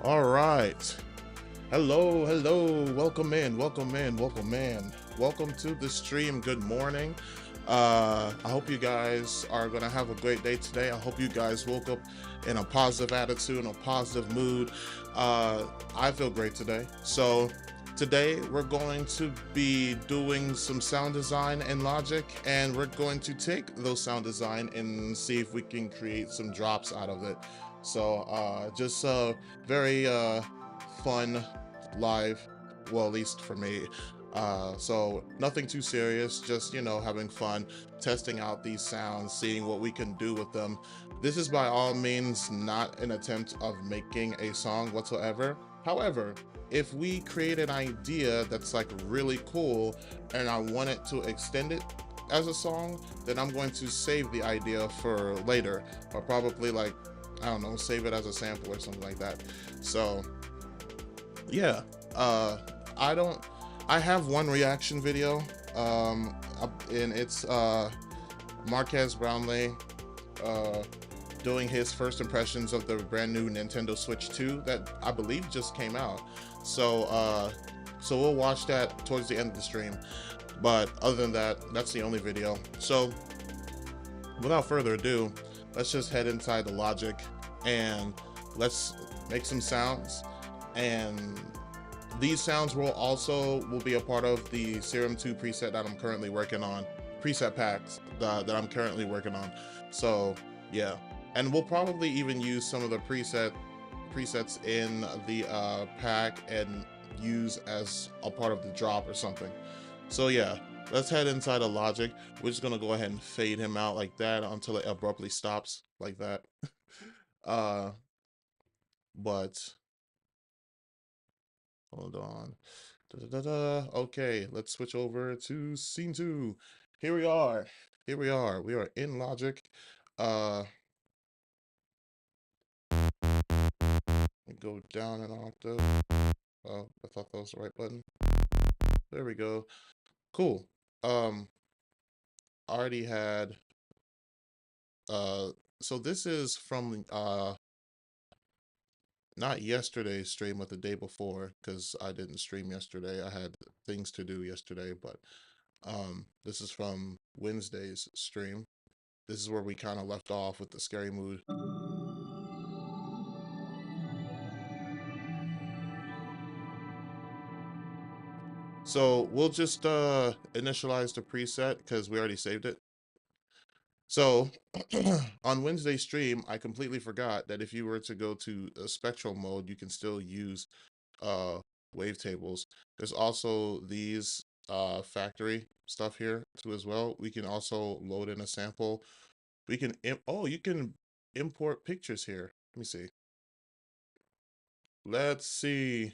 All right. Hello, hello. Welcome in, welcome in, welcome in. Welcome to the stream. Good morning. I hope you guys are going to have a great day today. I hope you guys woke up in a positive attitude, in a positive mood. I feel great today. So, today we're going to be doing some sound design in Logic, and we're going to take those sound design and see if we can create some drops out of it. So, just very fun live, well, at least for me. So nothing too serious, just, having fun, testing out these sounds, seeing what we can do with them. This is by all means not an attempt of making a song whatsoever. However, if we create an idea that's like really cool and I want it to extend it as a song, then I'm going to save the idea for later, or probably like, I don't know, save it as a sample or something like that. So yeah, I don't. I have one reaction video, and it's Marquez Brownlee uh, doing his first impressions of the brand new Nintendo Switch 2 that I believe just came out. So we'll watch that towards the end of the stream. But other than that, that's the only video. So without further ado, let's just head inside the Logic and let's make some sounds. And these sounds will be a part of the Serum 2 preset that I'm currently working on, preset packs that I'm currently working on. So yeah, and we'll probably even use some of the presets in the pack and use as a part of the drop or something. So yeah, let's head inside of Logic. We're just gonna go ahead and fade him out like that until it abruptly stops like that. uh, but hold on. Da-da-da-da. Okay, let's switch over to scene 2. Here we are. Here we are. We are in Logic. Uh, go down an octave. Oh, I thought that was the right button. There we go. Cool. Um, already had so this is from not yesterday's stream, but the day before, because I didn't stream yesterday. I had things to do yesterday, but this is from Wednesday's stream. This is where we kind of left off with the scary mood. So we'll just initialize the preset because we already saved it. So on Wednesday's stream, I completely forgot that if you were to go to spectral mode, you can still use uh wavetables. There's also these factory stuff here too as well. We can also load in a sample. We can you can import pictures here. Let me see. Let's see.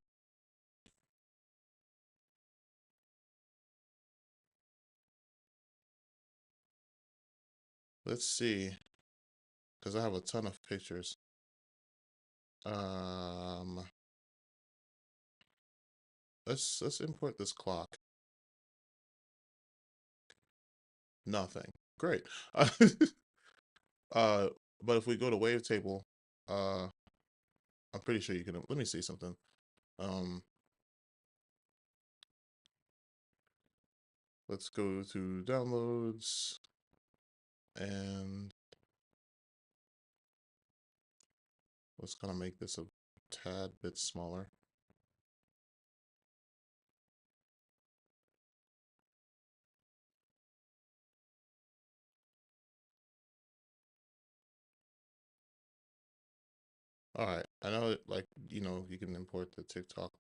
Let's see, because I have a ton of pictures. Um, let's import this clock. Nothing. Great. Uh, but if we go to wavetable, uh, I'm pretty sure you can. Let me see something. Um, let's go to downloads and let's kind of make this a tad bit smaller. All right. I know, like, you can import the TikTok,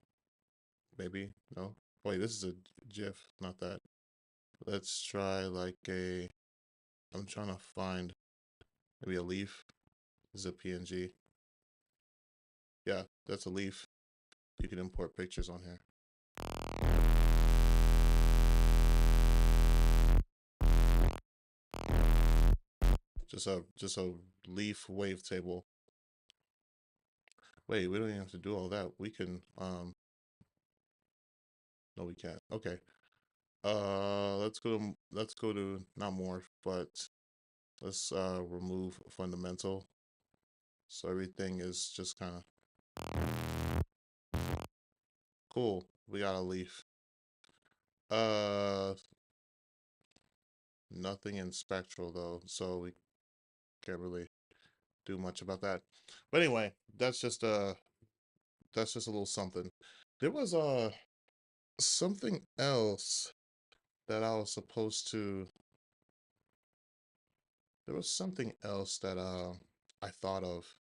maybe. No? Wait, this is a GIF, not that. Let's try like I'm trying to find maybe a leaf. This is a PNG. Yeah, that's a leaf. You can import pictures on here. Just a leaf wavetable. Wait, we don't even have to do all that. We can no we can't. Okay. Let's go to not morph, but let's remove fundamental. So everything is just kind of cool. We got a leaf. Uh Nothing in spectral though, so we can't really do much about that. But anyway, that's just a little something. There was something else that I was supposed to there was something else that I thought of,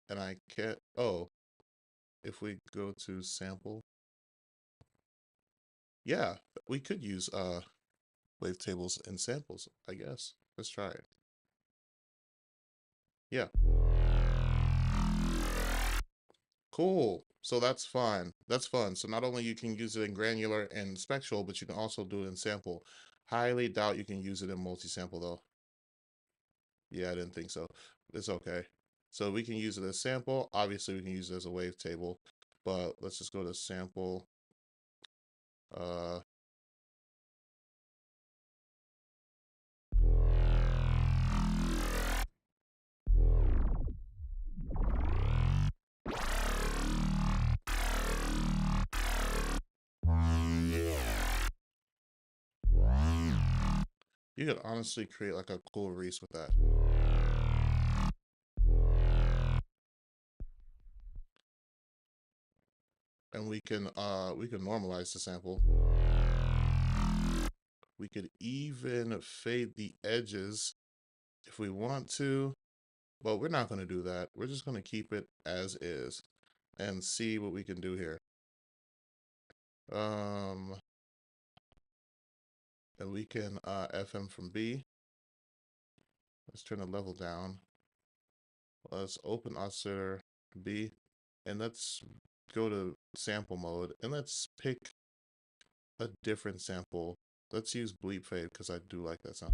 and I can't. Oh, if we go to sample, yeah, we could use wavetables and samples, I guess. Let's try it. Yeah, cool. So that's fine. That's fun. So not only you can use it in granular and spectral, but you can also do it in sample. Highly doubt you can use it in multi-sample though. Yeah, I didn't think so. It's okay. So we can use it as sample. Obviously, we can use it as a wavetable, but let's just go to sample. Uh, you could honestly create like a cool Reese with that. And we can normalize the sample. We could even fade the edges if we want to, but we're not going to do that. We're just going to keep it as is and see what we can do here. Um, and we can FM from B. Let's turn the level down. Let's open oscillator B, and let's go to sample mode, and let's pick a different sample. Let's use bleep fade because I do like that sound.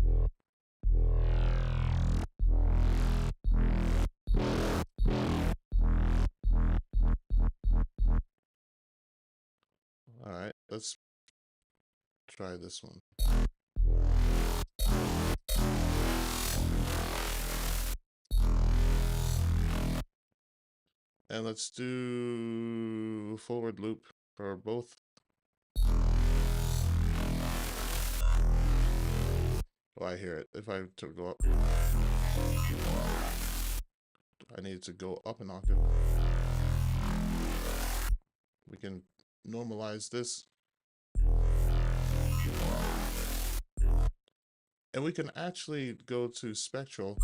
All right, let's try this one. And let's do forward loop for both. Oh, I hear it. If I to go up, I need to go up an octave. We can normalize this. And we can actually go to spectral.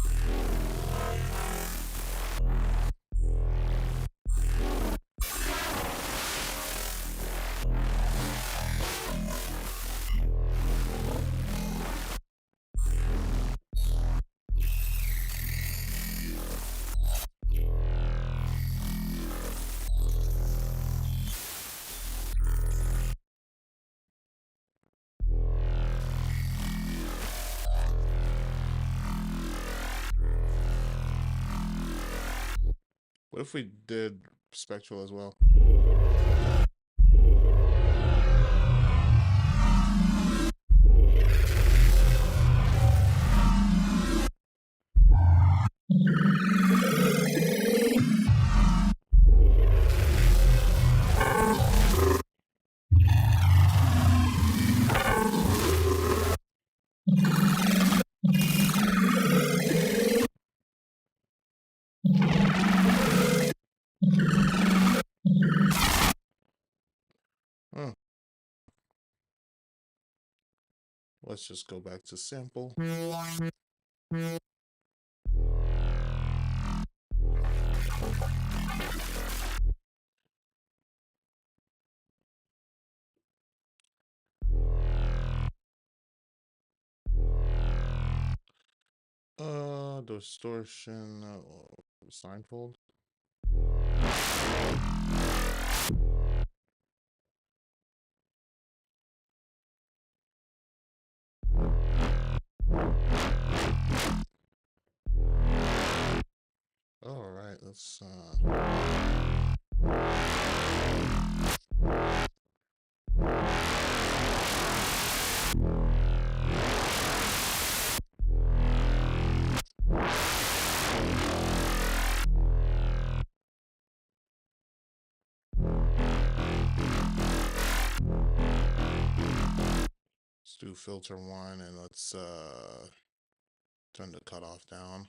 What if we did spectral as well? Huh. Let's just go back to sample. Distortion, Seinfeld. All right, let's do filter one, and let's turn the cutoff down.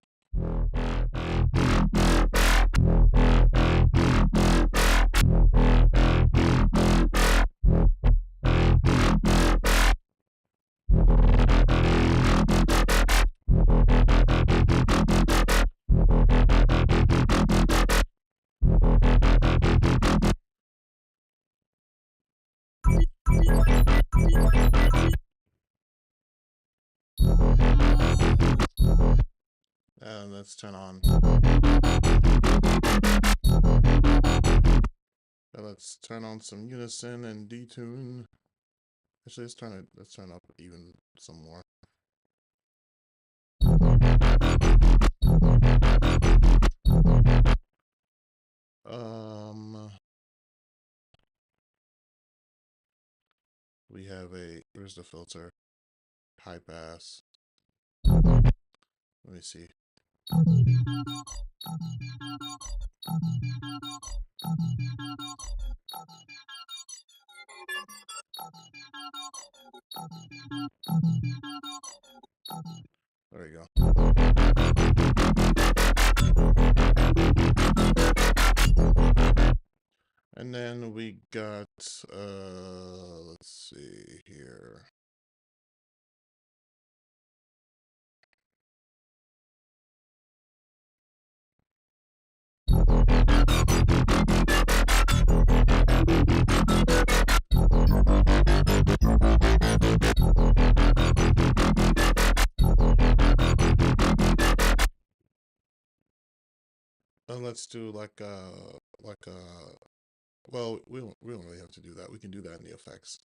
And let's turn on. And let's turn on some unison and detune. Actually, let's turn up even some more. We have where's the filter? High pass. Let me see. There you go. And then we got, let's see here. And let's do well, we don't really have to do that. We can do that in the effects.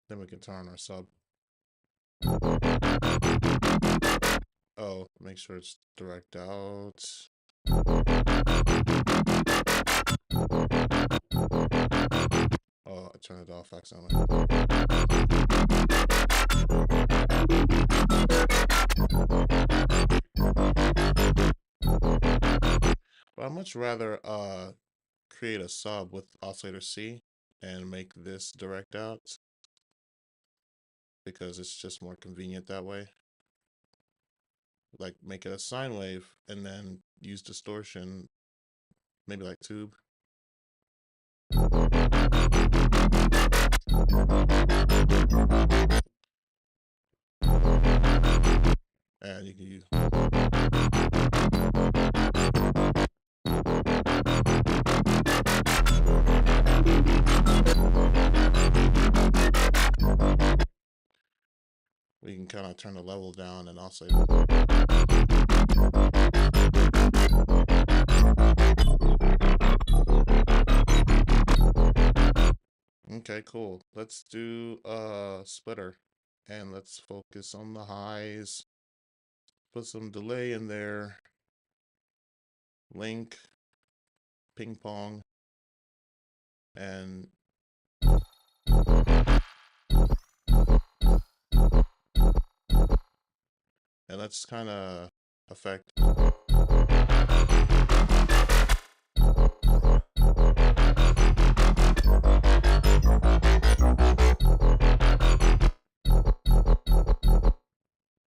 Then we can turn on our sub. Oh, make sure it's direct out. Oh, I turned it off accidentally. But I'd much rather create a sub with oscillator C and make this direct out, because it's just more convenient that way. Like, make it a sine wave and then use distortion, maybe like tube. And you can use we can kind of turn the level down and also okay, cool. Let's do splitter, and let's focus on the highs. Put some delay in there. Link, ping pong, and let's kind of affect.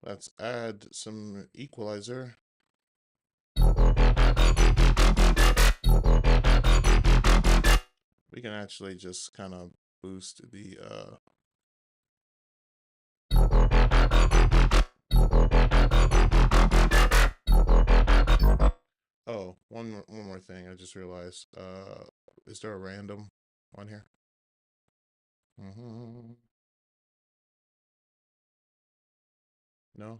Let's add some equalizer. We can actually just kind of boost the oh, one more thing I just realized. Is there a random on here? No.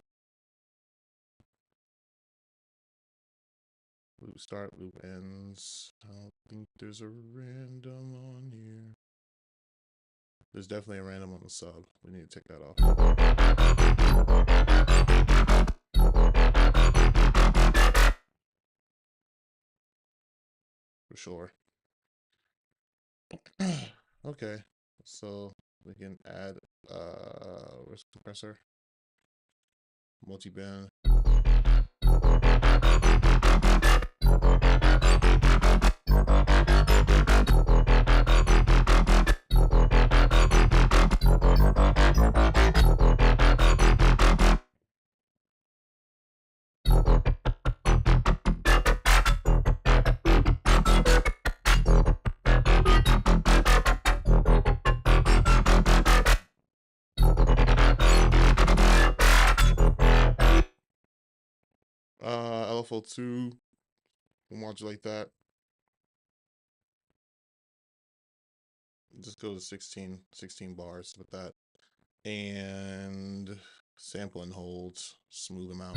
Loop start, loop ends. I don't think there's a random on here. There's definitely a random on the sub. We need to take that off. For sure. Okay, so we can add where's the compressor? Multi-band. LFO2, we'll modulate that. Just go to 16 bars with that. And sample and hold, smooth them out.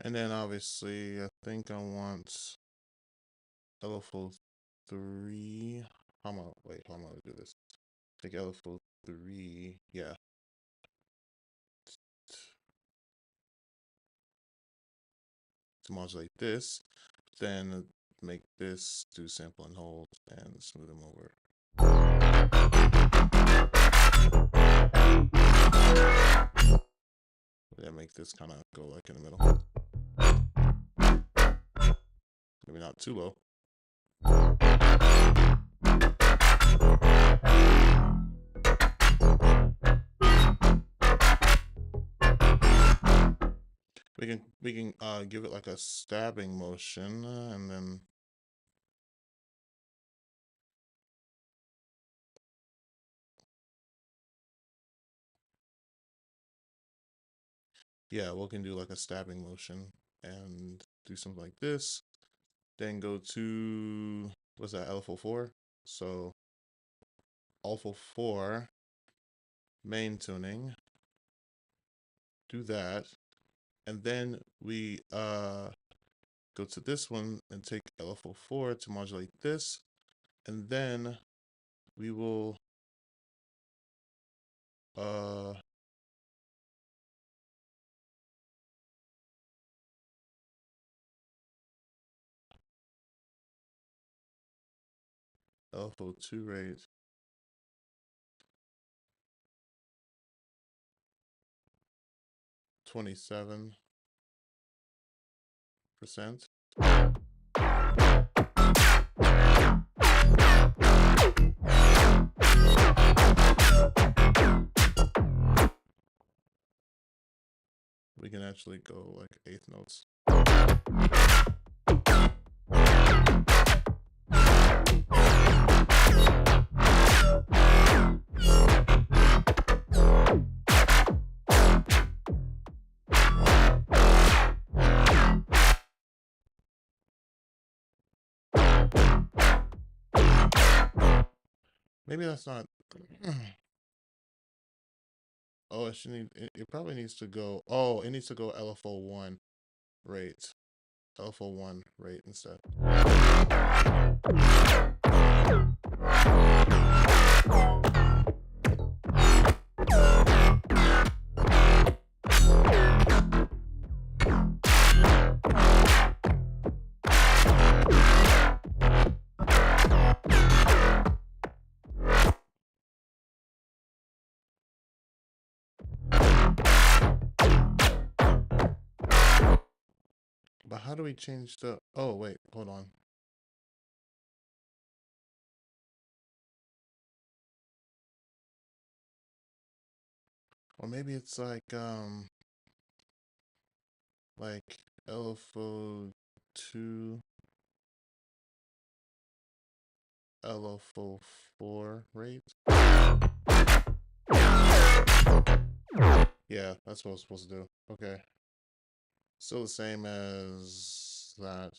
And then obviously, I think I want LFO 3. How am I? Wait, how am I gonna do this? Take LFO 3. Yeah. To modulate this, then make this do sample and hold and smooth them over. Yeah, make this kind of go like in the middle. Maybe not too low. We can give it like a stabbing motion, and then yeah, we can do like a stabbing motion and do something like this. Then go to, what's that, LFO4? So LFO4, main tuning, do that. And then we go to this one and take LFO4 to modulate this. And then we will LFO2 rate. $27%. We can actually go like eighth notes. Maybe that's not. Oh, it should need. It probably needs to go. Oh, it needs to go LFO1 rate. LFO1 rate instead. But how do we change the... Oh, wait, hold on. Or maybe it's like LFO2, LFO4 rate. Yeah, that's what I was supposed to do. Okay. Still the same as that.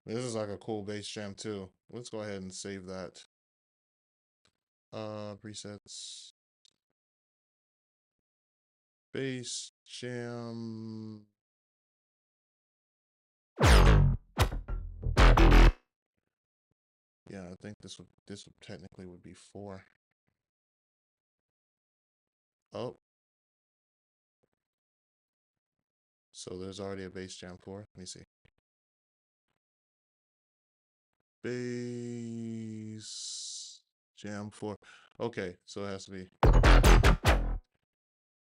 This is like a cool bass jam too. Let's go ahead and save that. Presets. Bass jam. Yeah, I think this would technically would be 4. Oh. So there's already a bass jam 4. Let me see. Bass jam 4. Okay, so it has to be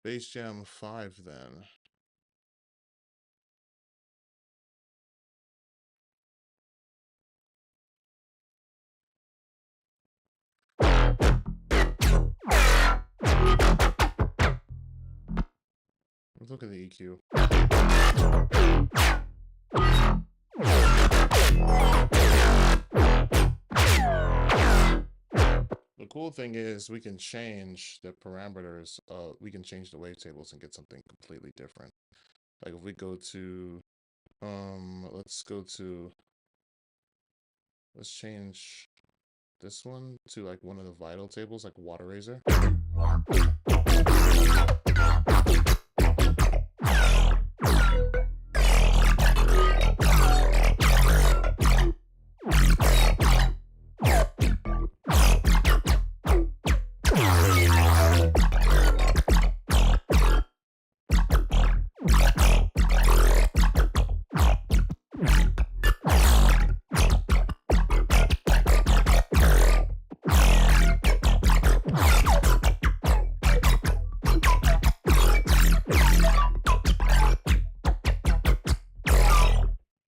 bass jam 5 then. Let's look at the EQ. The cool thing is we can change the parameters. We can change the wavetables and get something completely different. Like if we go to, let's change this one to like one of the vital tables, like Water Razor.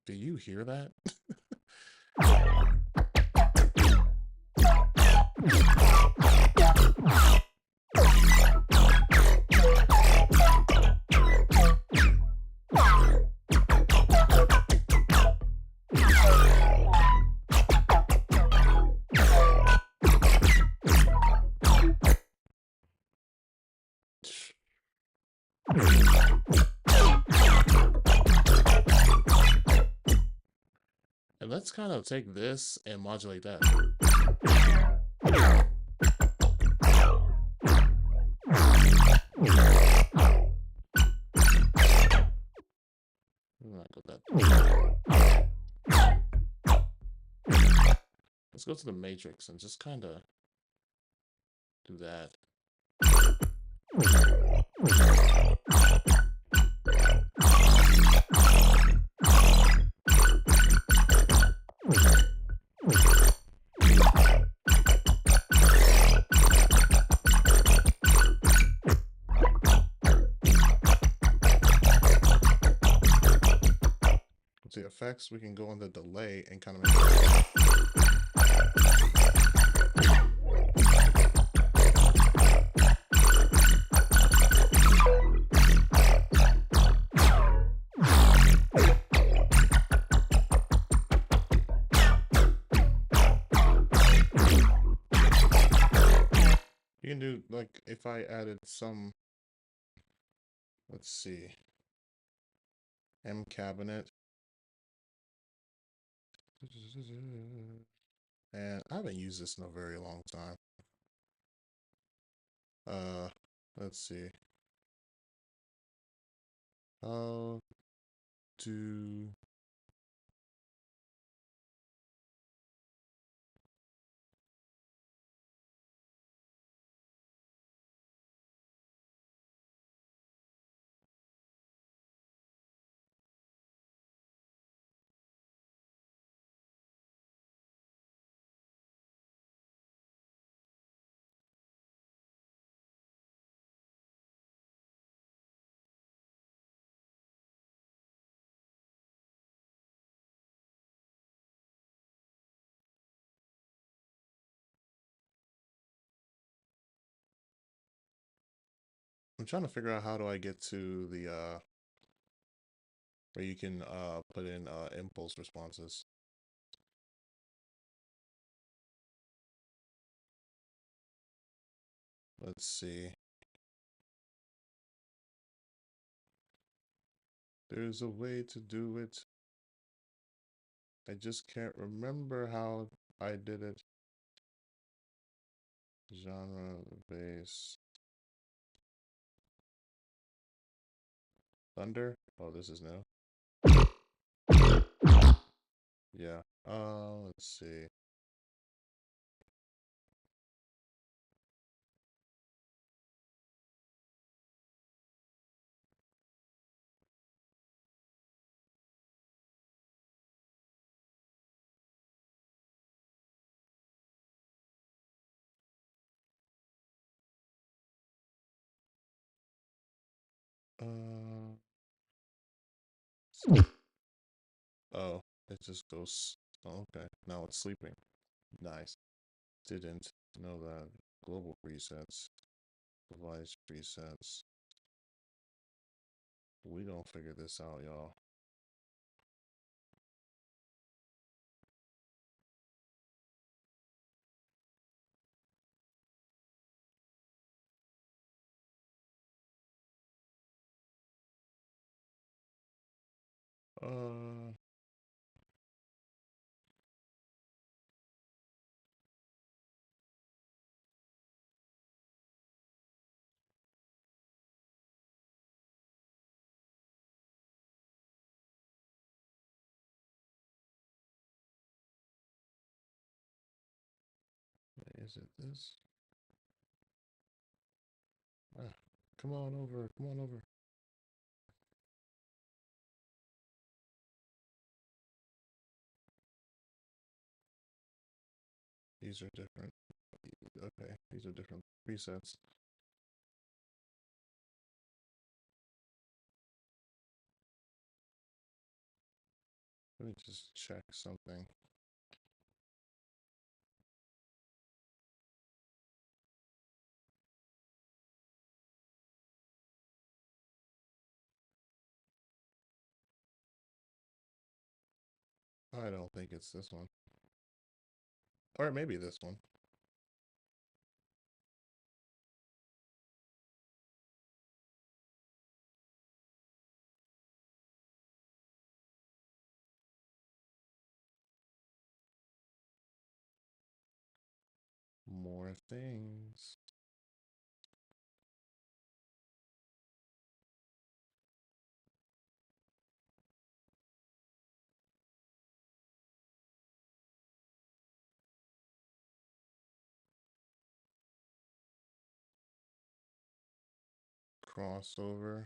Do you hear that? And let's kind of take this and modulate that. Let's go to the matrix and just kind of do that. With the effects, we can go on the delay and kind of make you can do, like, if I added some, let's see, M cabinet, And I haven't used this in a very long time. Uh, let's see. How to I'm trying to figure out how do I get to the where you can put in impulse responses. Let's see. There's a way to do it. I just can't remember how I did it. Genre base. Thunder? Oh, this is new. Yeah. Let's see. Uh, oh, it just goes. Oh, okay. Now it's sleeping. Nice. Didn't know that. Global presets. Device presets. We gonna figure this out, y'all. Uh, is it this? Ah, come on over. Come on over. These are different. Okay, these are different presets. Let me just check something. I don't think it's this one. Or maybe this one. More things. Crossover.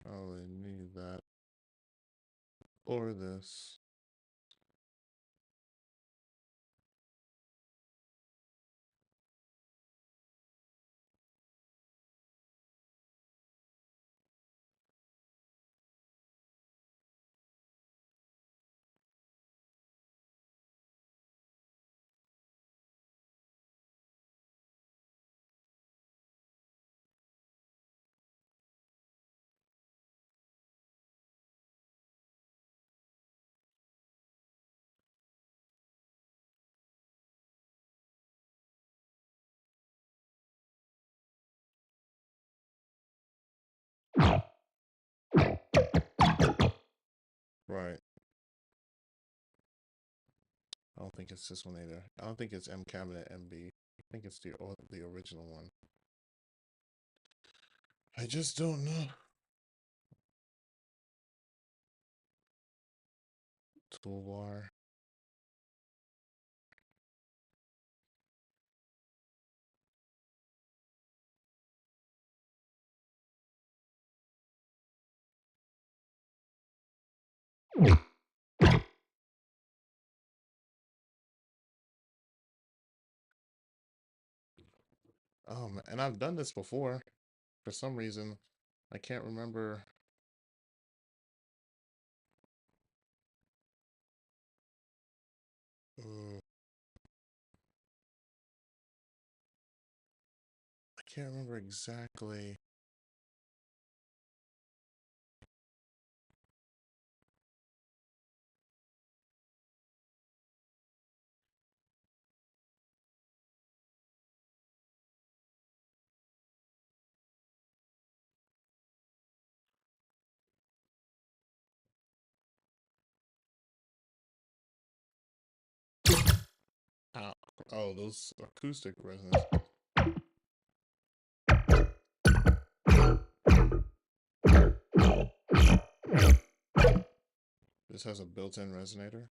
Oh, they need that. Or this. Right. I don't think it's this one either. I don't think it's M cabinet MB. I think it's the original one. I just don't know. Toolbar. And I've done this before. For some reason, I can't remember. Uh, I can't remember exactly. Ow. Oh, those acoustic resonance. This has a built-in resonator.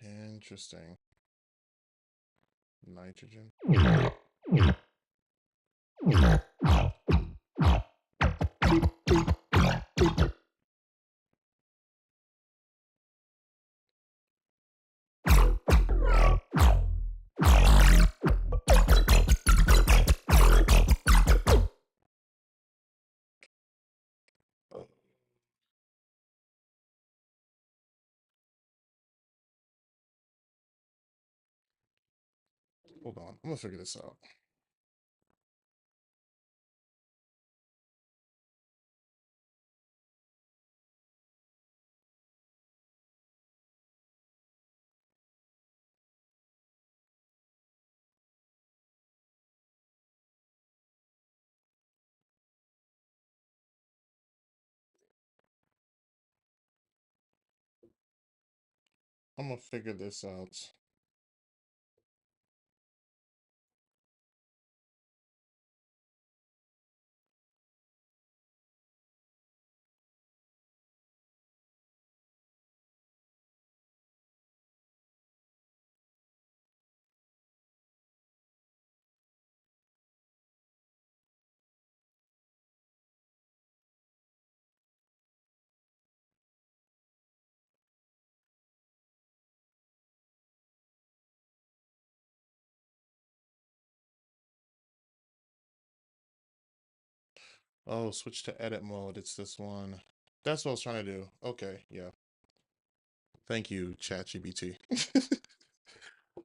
Interesting. Nitrogen. Hold on, I'm gonna figure this out. I'm gonna figure this out. Oh, switch to edit mode. It's this one. That's what I was trying to do. Okay, yeah. Thank you, ChatGPT.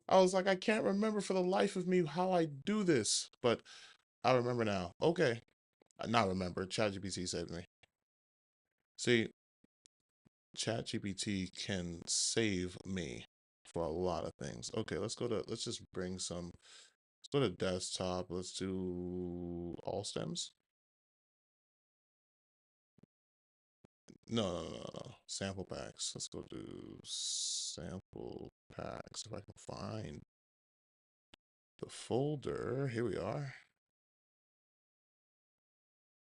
I was like, I can't remember for the life of me how I do this, but I remember now. Okay. Not remember. ChatGPT saved me. See, ChatGPT can save me for a lot of things. Okay, let's just bring some, let's go to desktop. Let's do all stems. No. Sample packs. Let's go to sample packs. If I can find the folder. Here we are.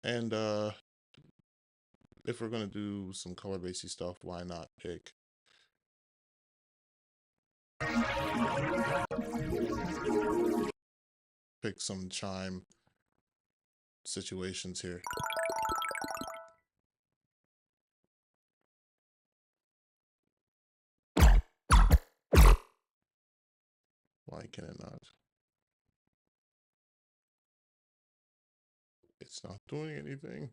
And if we're gonna do some color basey stuff, why not pick some chime situations here. Why can it not? It's not doing anything.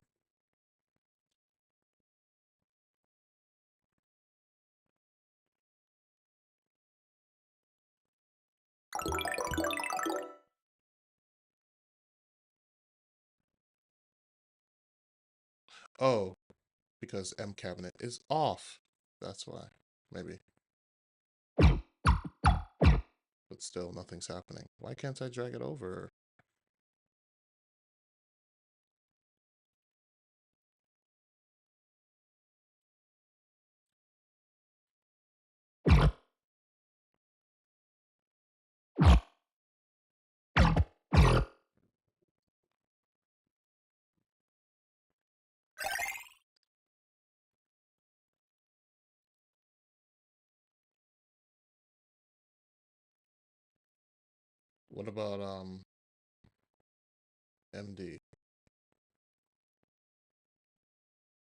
Oh, because M cabinet is off. That's why. Maybe. But still, nothing's happening. Why can't I drag it over? What about MD?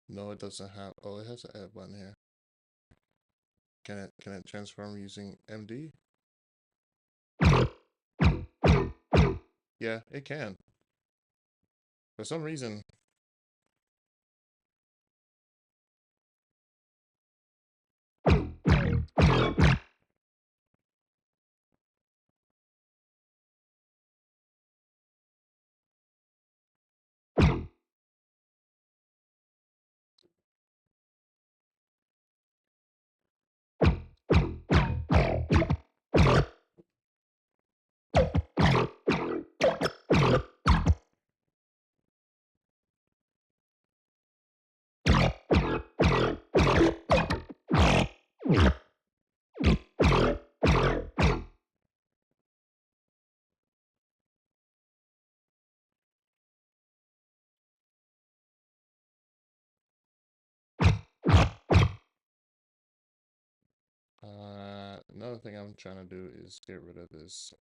No, it doesn't have. Oh, it has an add button here. Can it transform using MD? Yeah, it can. For some reason. Another thing I'm trying to do is get rid of this.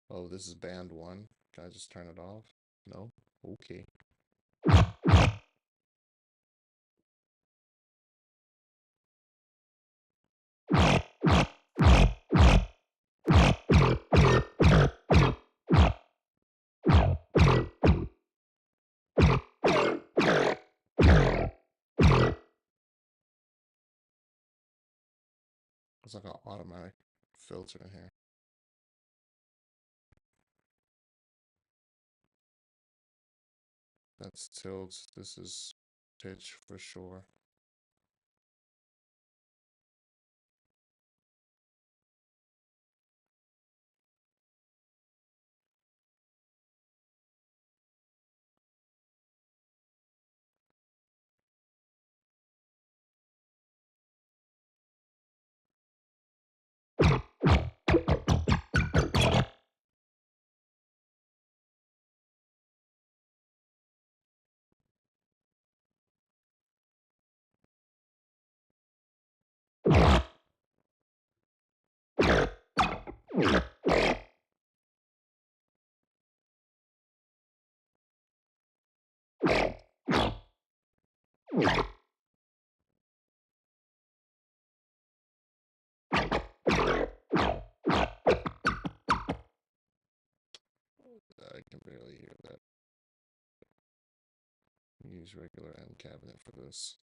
Oh, this is band one. Can I just turn it off? No? Okay. It's like an automatic filter in here. That's tilt. This is pitch for sure. I can barely hear that. Use regular end cabinet for this.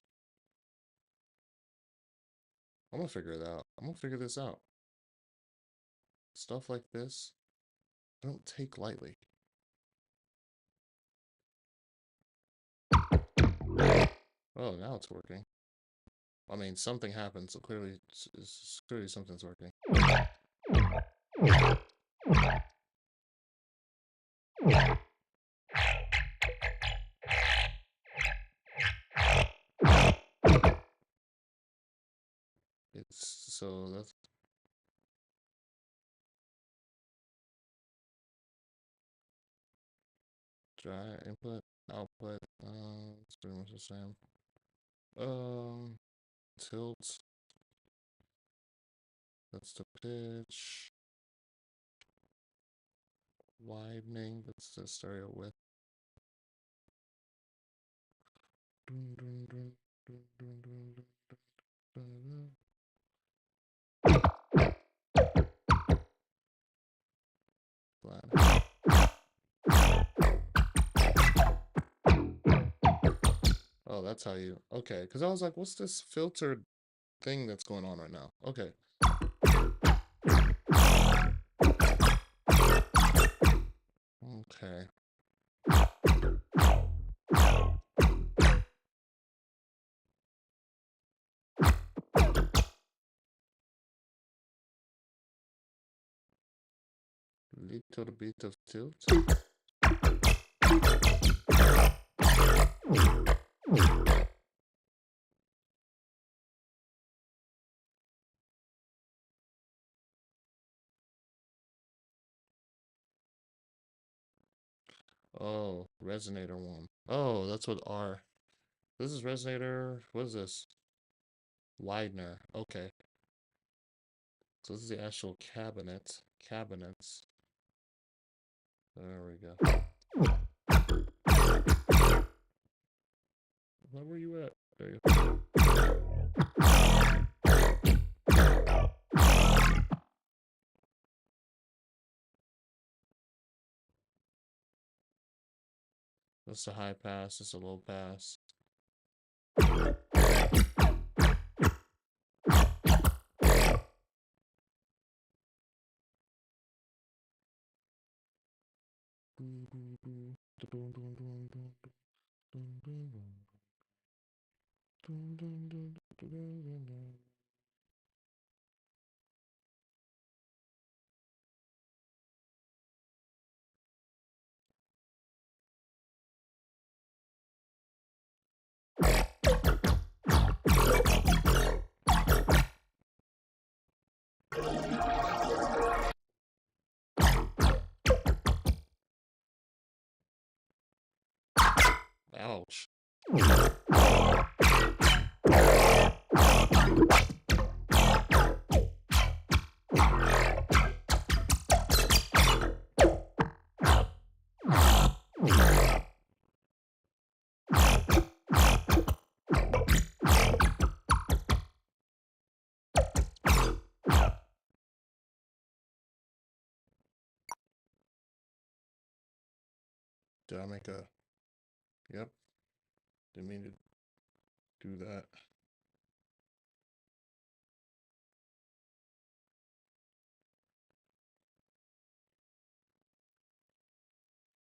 I'm gonna figure it out. I'm gonna figure this out. Stuff like this, I don't take lightly. Oh, now it's working. I mean, something happened, so clearly something's working. It's so that's dry input, output. It's pretty much the same. Tilt. That's the pitch. Widening. That's the stereo width. Flat. Oh, that's how you. Okay, because I was like, what's this filtered thing that's going on right now? Okay. Okay. Little bit of tilt. Oh, resonator one. Oh, that's what R. This is resonator. What is this? Widener. Okay. So this is the actual cabinet. Cabinets. There we go. Where were you at? There you go. That's a high pass. That's a low pass. Ouch. Did I make a... Yep. Didn't mean to do that.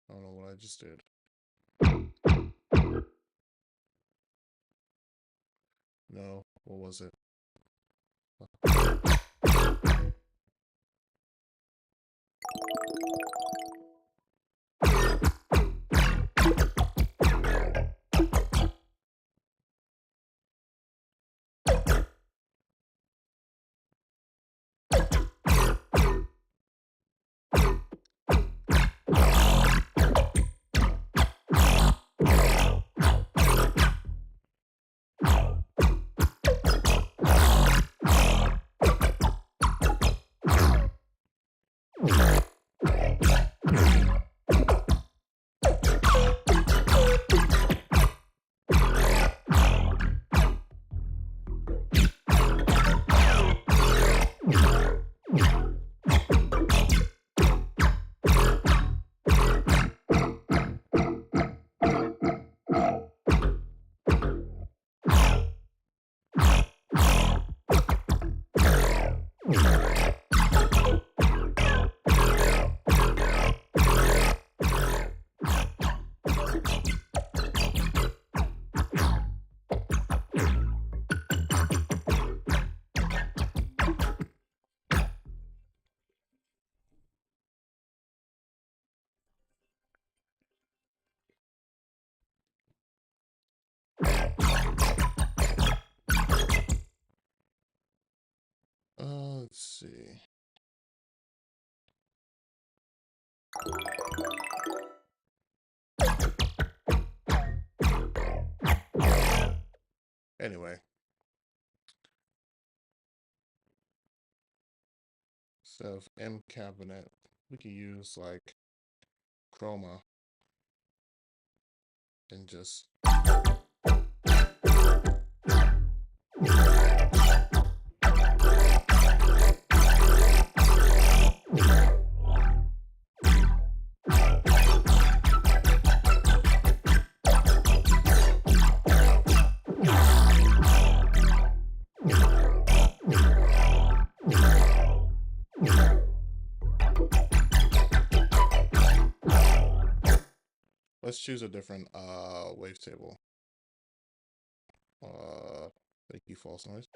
I don't know what I just did. No, what was it? Let's see. Anyway. Instead of M cabinet, we can use like chroma and just let's choose a different wavetable. Thank you, false noise.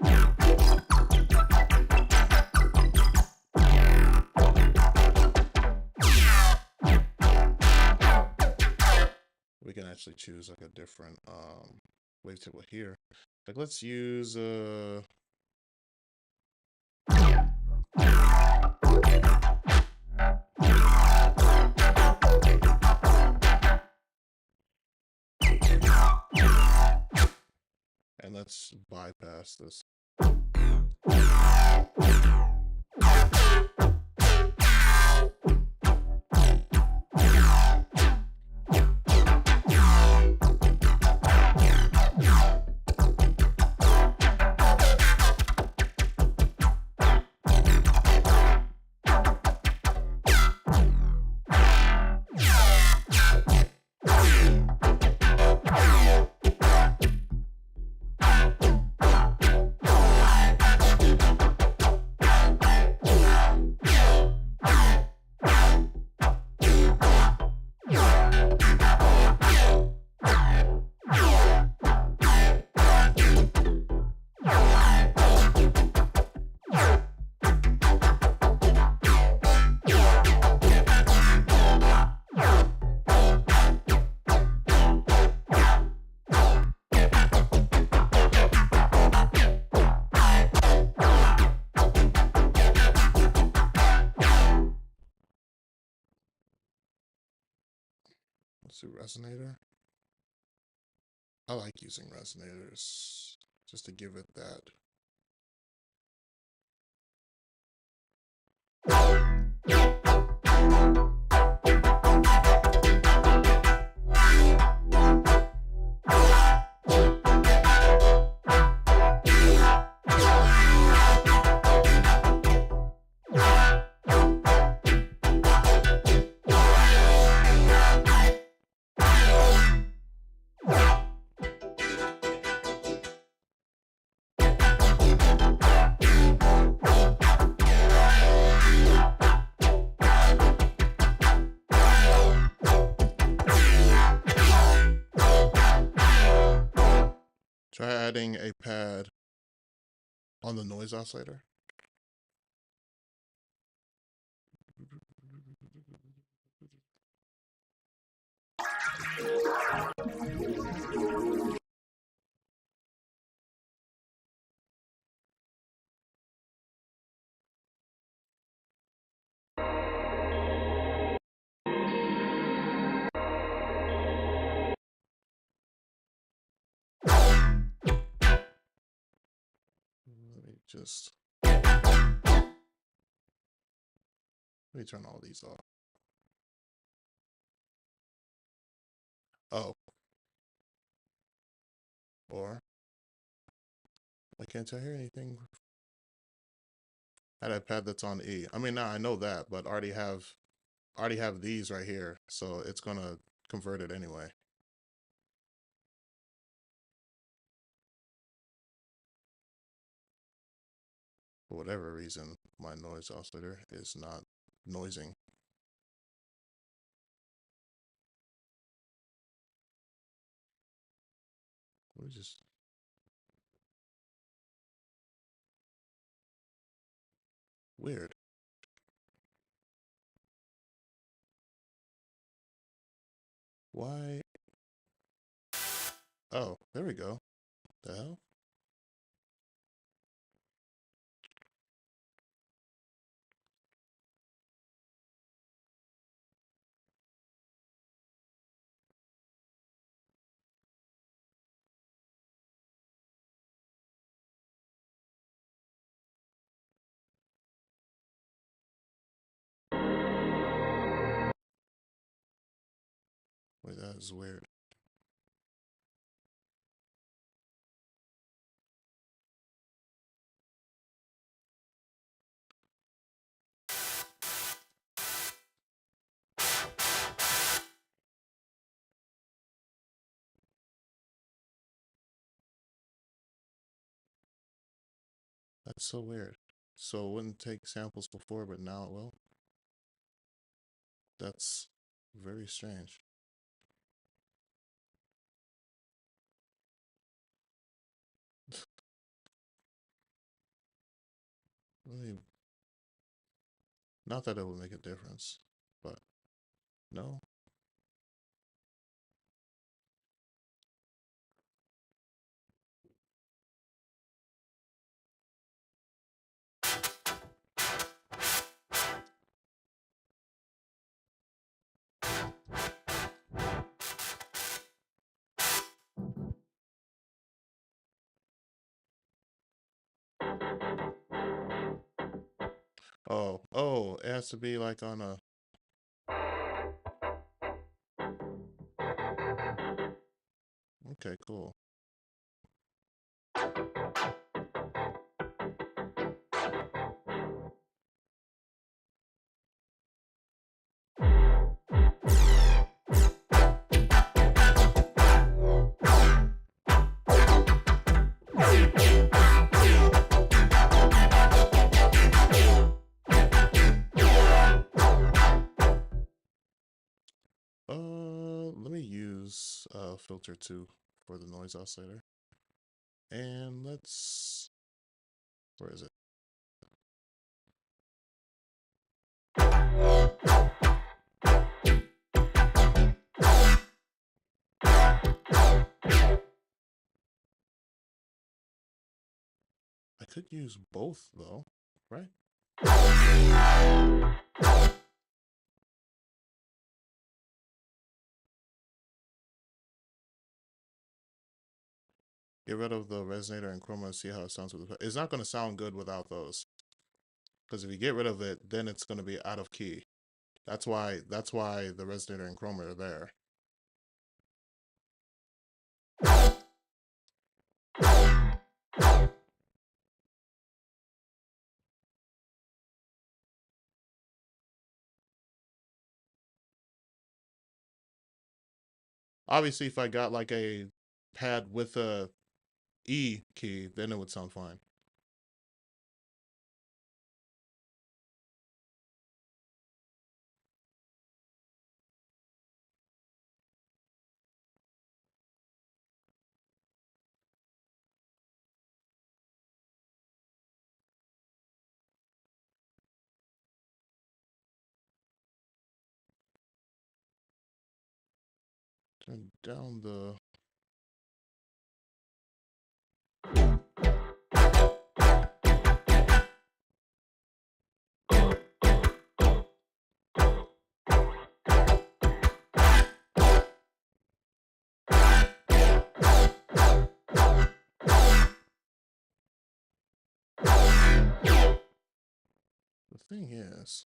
We can actually choose like a different wavetable here. Like let's use and let's bypass this. Is it resonator? I like using resonators just to give it that. Try adding a pad on the noise oscillator. Let me turn all these off. Oh. Or why can't I hear anything? I had a pad that's on E. I mean, now I know that, but I already have these right here, so it's gonna convert it anyway. For whatever reason, my noise oscillator is not noising. We just weird. Why? Oh, there we go. The hell? Wait, that is weird. That's so weird. So it wouldn't take samples before, but now it will? That's very strange. Really, not that it would make a difference, but no. Oh, it has to be like on a. Okay, cool. Let me use filter 2 for the noise oscillator. And let's, where is it? I could use both though, right? Get rid of the resonator and chroma and see how it sounds with the. It's not going to sound good without those. Because if you get rid of it, then it's going to be out of key. That's why the resonator and chroma are there. Obviously, if I got like a pad with a E key, then it would sound fine. Turn down the. The thing is.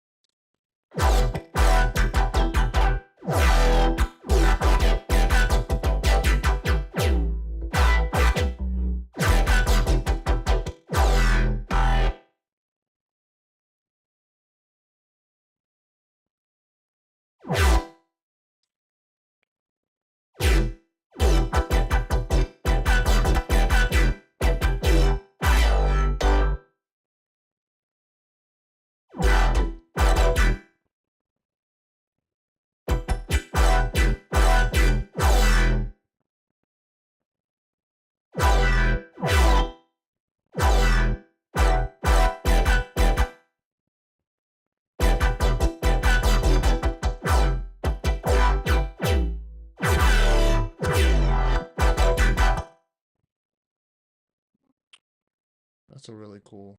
That's a really cool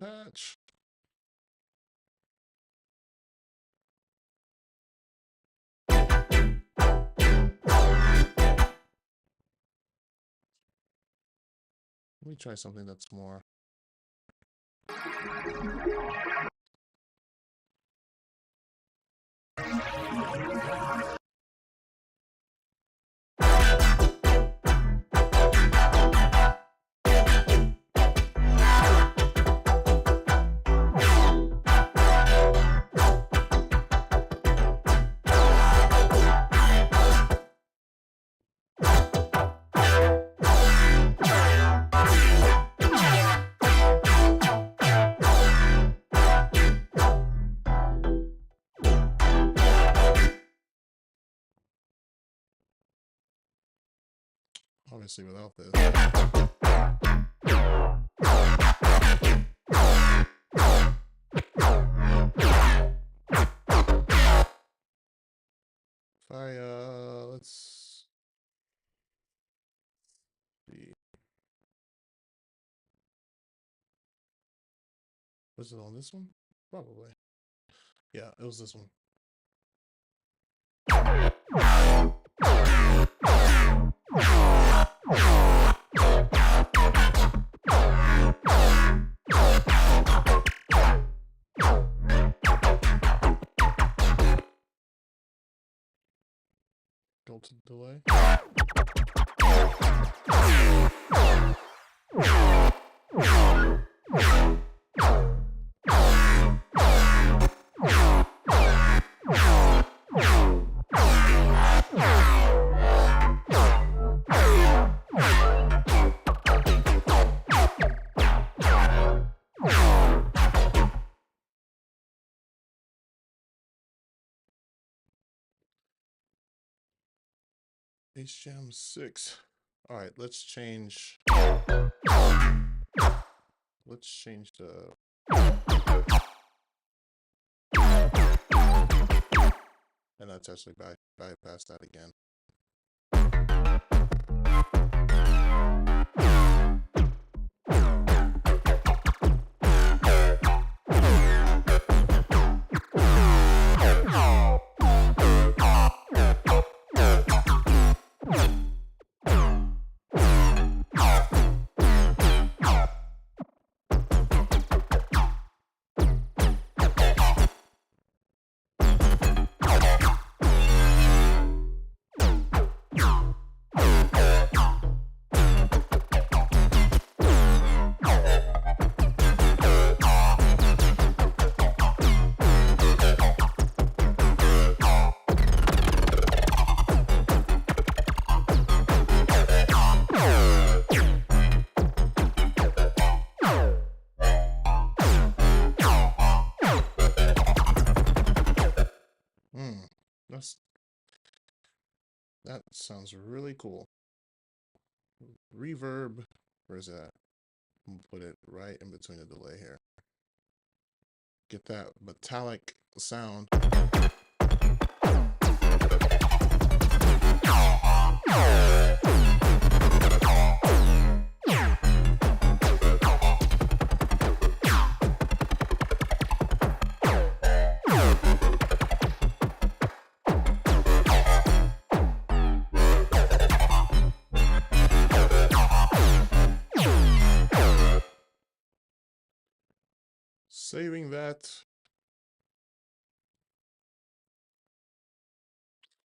patch. Let me try something that's more. Obviously, without this. If I, let's see. Was it on this one? Probably. Yeah, it was this one. Delta delay. HJAM 6. All right, let's change the. And let's actually bypass that again. that sounds really cool. Reverb, where's that? I'm gonna put it right in between the delay here. Get that metallic sound. Saving that.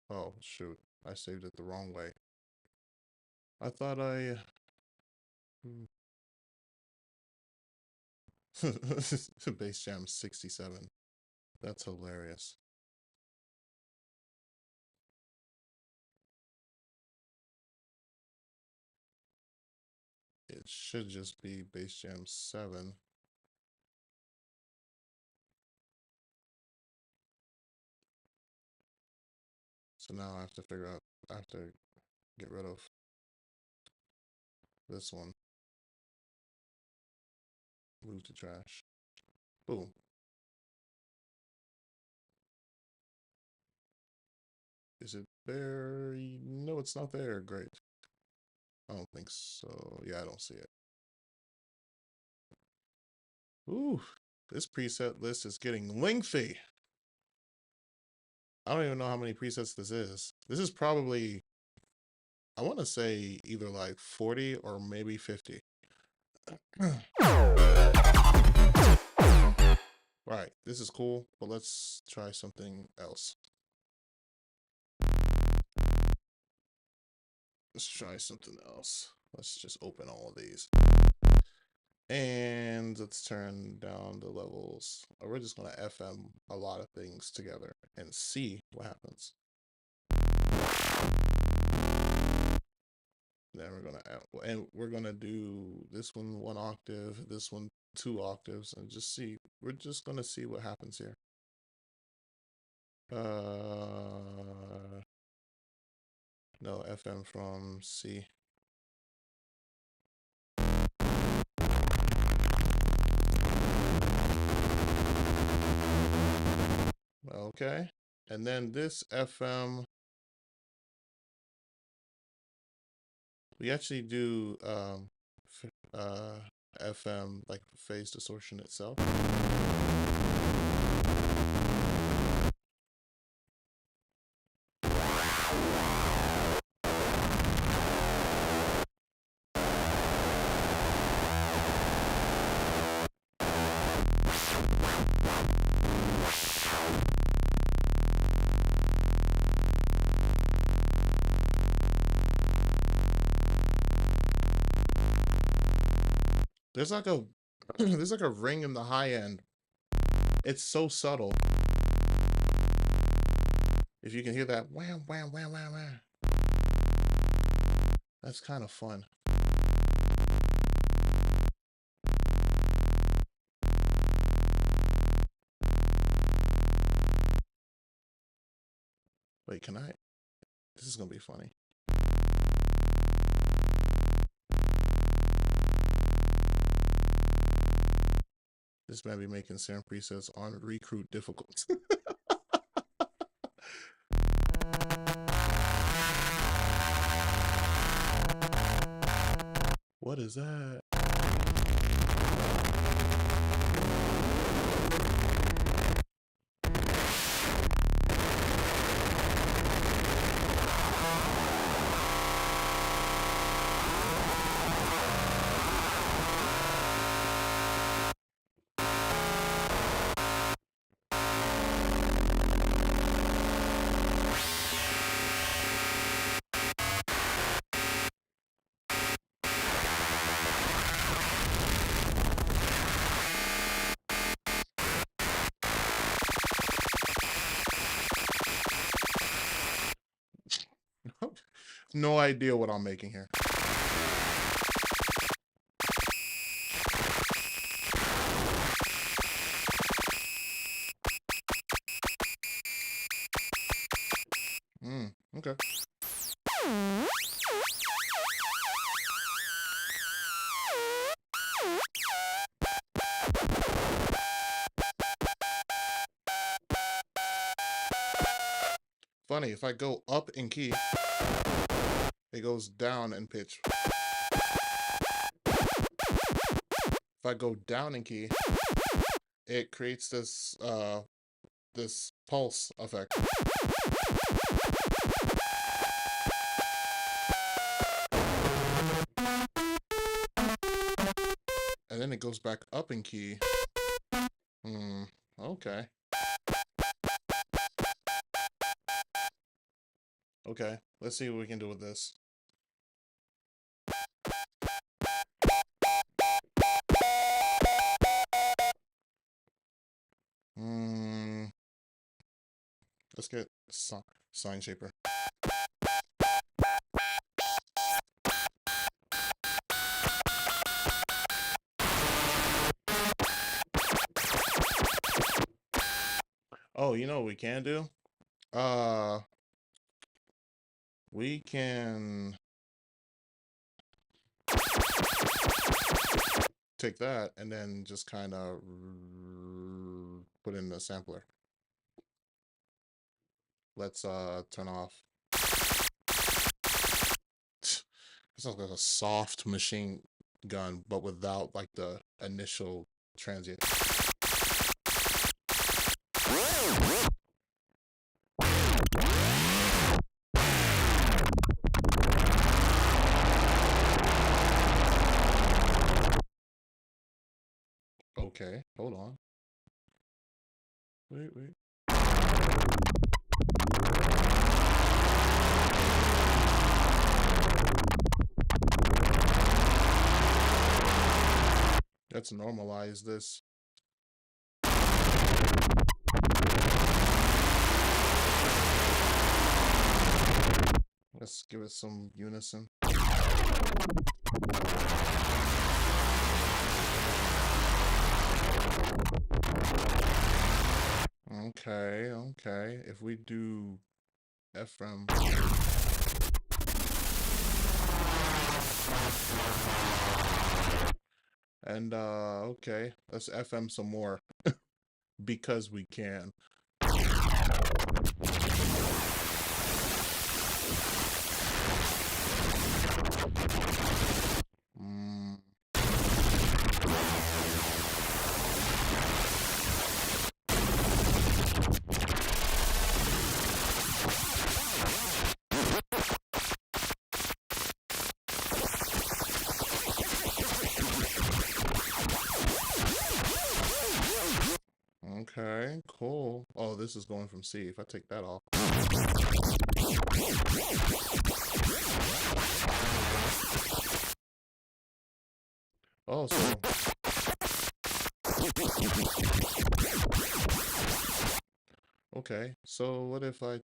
Oh, shoot. I saved it the wrong way. I thought I... Bass Jam 67. That's hilarious. It should just be Bass Jam 7. So now I have to figure out, I have to get rid of this one. Move to trash. Boom. Is it there? No, it's not there. Great. I don't think so. Yeah, I don't see it. Ooh, this preset list is getting lengthy. I don't even know how many presets this is. This is probably, I want to say either like 40 or maybe 50. Right, this is cool, but let's try something else. Let's try something else. Let's just open all of these. And let's turn down the levels. We're just going to FM a lot of things together and see what happens. Then we're gonna do this one 1 octave, this one 2 octaves, and just see. We're just gonna see what happens here. No, FM from C. Okay, and then this FM. We actually do FM like phase distortion itself. There's like a there's like a ring in the high end. It's so subtle. If you can hear that wham wham wham wham wham. That's kind of fun. Wait, can I? This is gonna be funny. This might be making certain presets on Recruit difficult. What is that? No idea what I'm making here. Okay. Funny, if I go up in key, it goes down in pitch. If I go down in key, it creates this this pulse effect. And then it goes back up in key. Okay. Okay, let's see what we can do with this. Let's get Sine Shaper. Oh, you know what we can do? We can take that and then just kind of put in the sampler. Let's turn off. It sounds like a soft machine gun, but without like the initial transient. Okay, hold on. Wait. Let's normalize this. Let's give it some unison. Okay. If we do FM. And okay, let's FM some more because we can. Okay, cool. Oh, this is going from C. If I take that off. Oh, so. Okay, so what if I.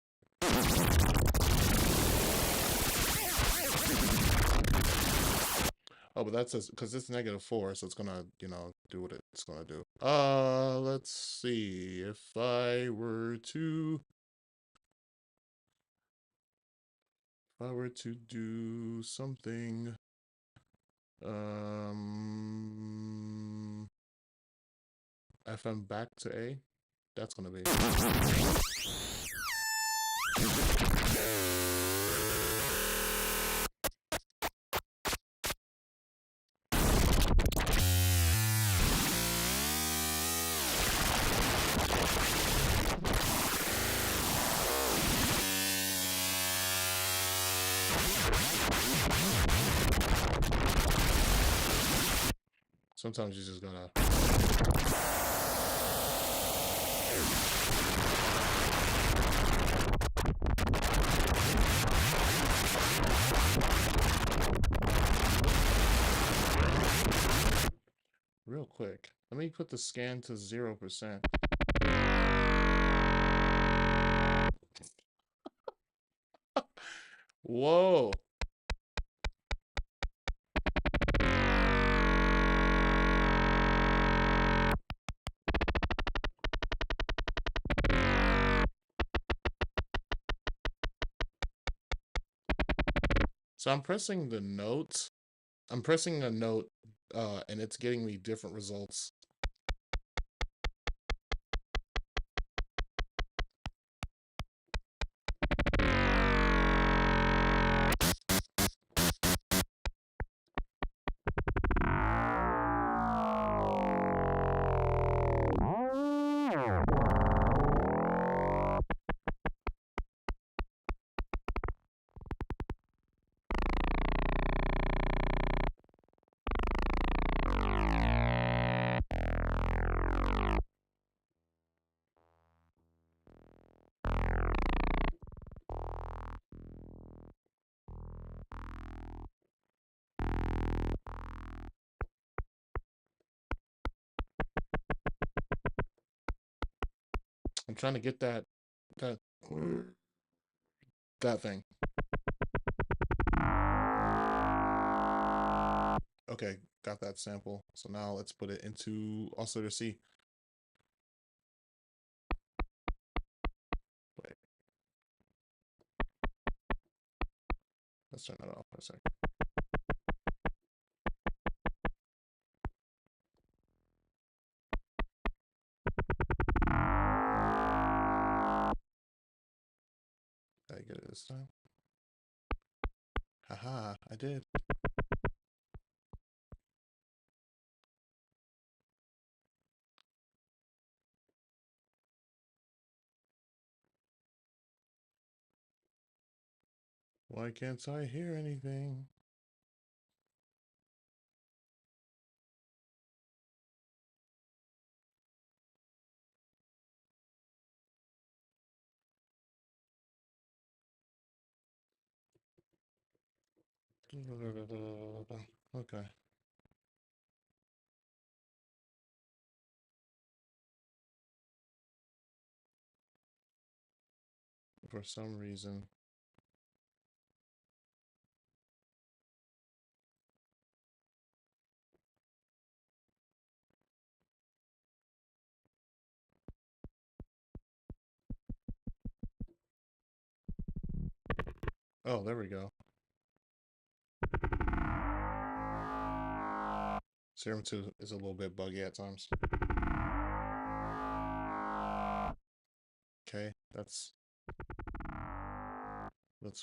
Oh, but that's because it's -4, so it's gonna, do what it's gonna do. Let's see. If I were to do something, FM back to A, that's gonna be. Sometimes you just gotta. Real quick, let me put the scan to 0%. Whoa. So I'm pressing the note. I'm pressing a note, and it's getting me different results. I'm trying to get that that thing. Okay, got that sample. So now let's put it into oscillator C. Wait, let's turn that off for a sec. Did I get it this time? Haha, I did. Why can't I hear anything? Okay. For some reason. Oh, there we go. Serum 2 is a little bit buggy at times. Okay, let's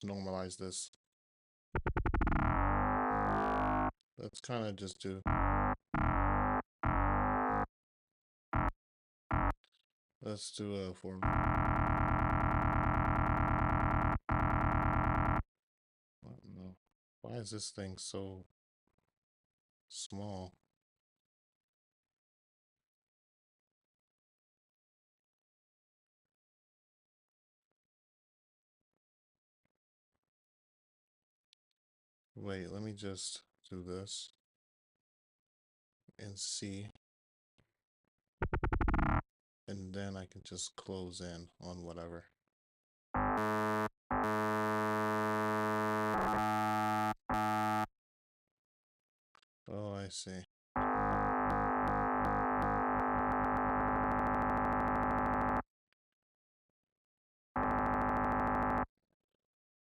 normalize this. Let's kind of just do. Let's do a form. No. Why is this thing so small? Wait, let me just do this and see. And then I can just close in on whatever. Oh, I see.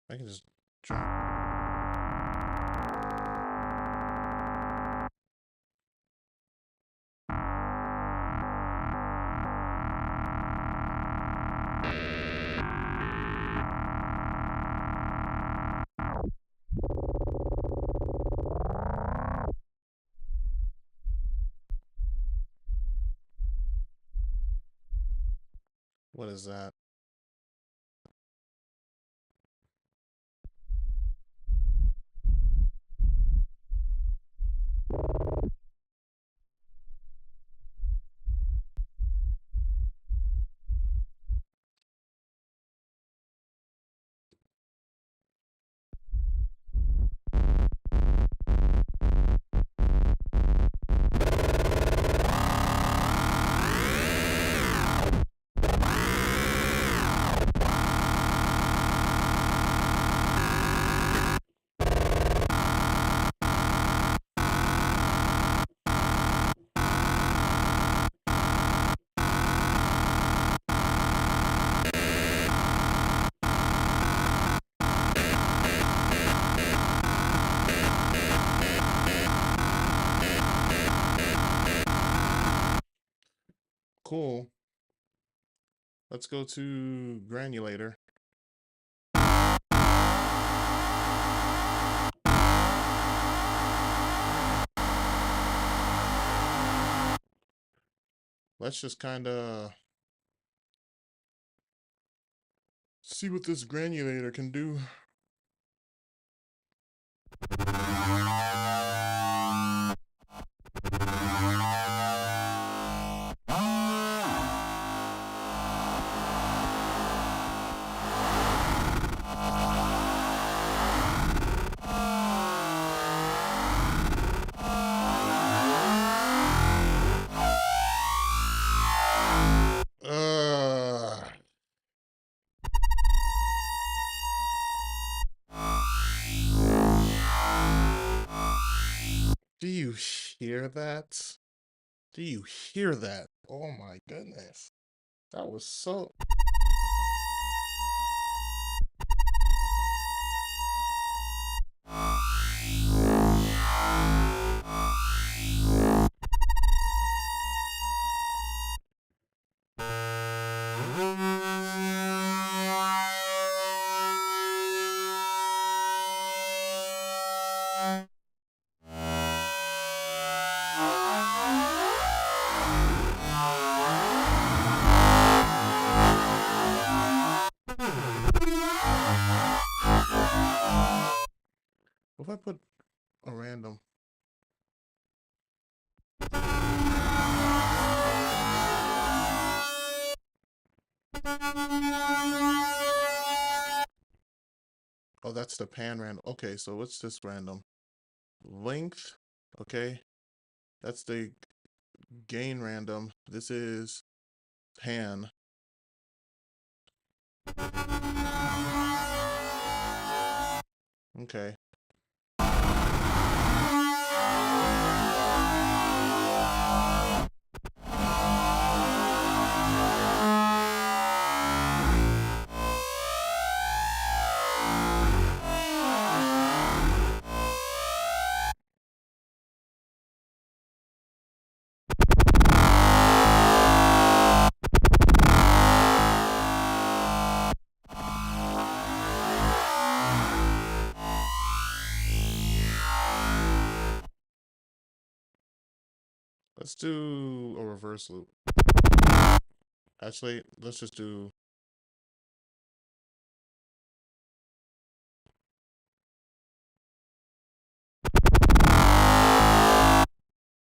I can just jump. What is that? cool. Let's go to Granulator. Let's just kind of see what this Granulator can do. Do you hear that? Do you hear that? Oh my goodness. That was so... What if I put a random? Oh, that's the pan random. Okay, so what's this random? Length. Okay. That's the gain random. This is pan. Okay. Let's do a reverse loop. Actually, let's just do...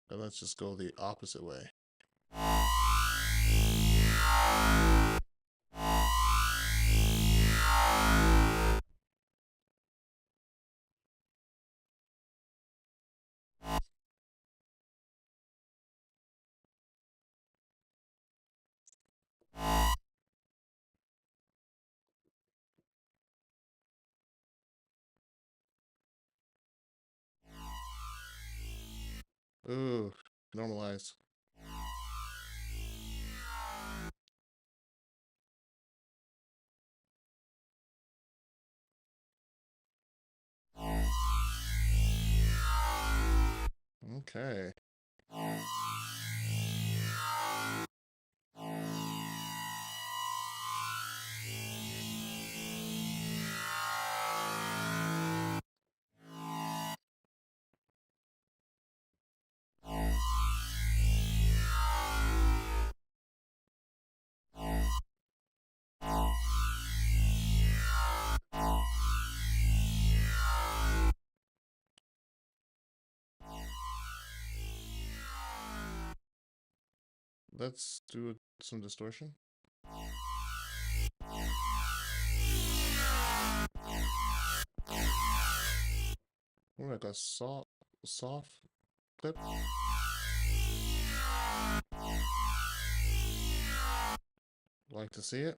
And let's just go the opposite way. Ooh, normalize. Okay. Let's do some distortion. More like a soft clip. Like to see it?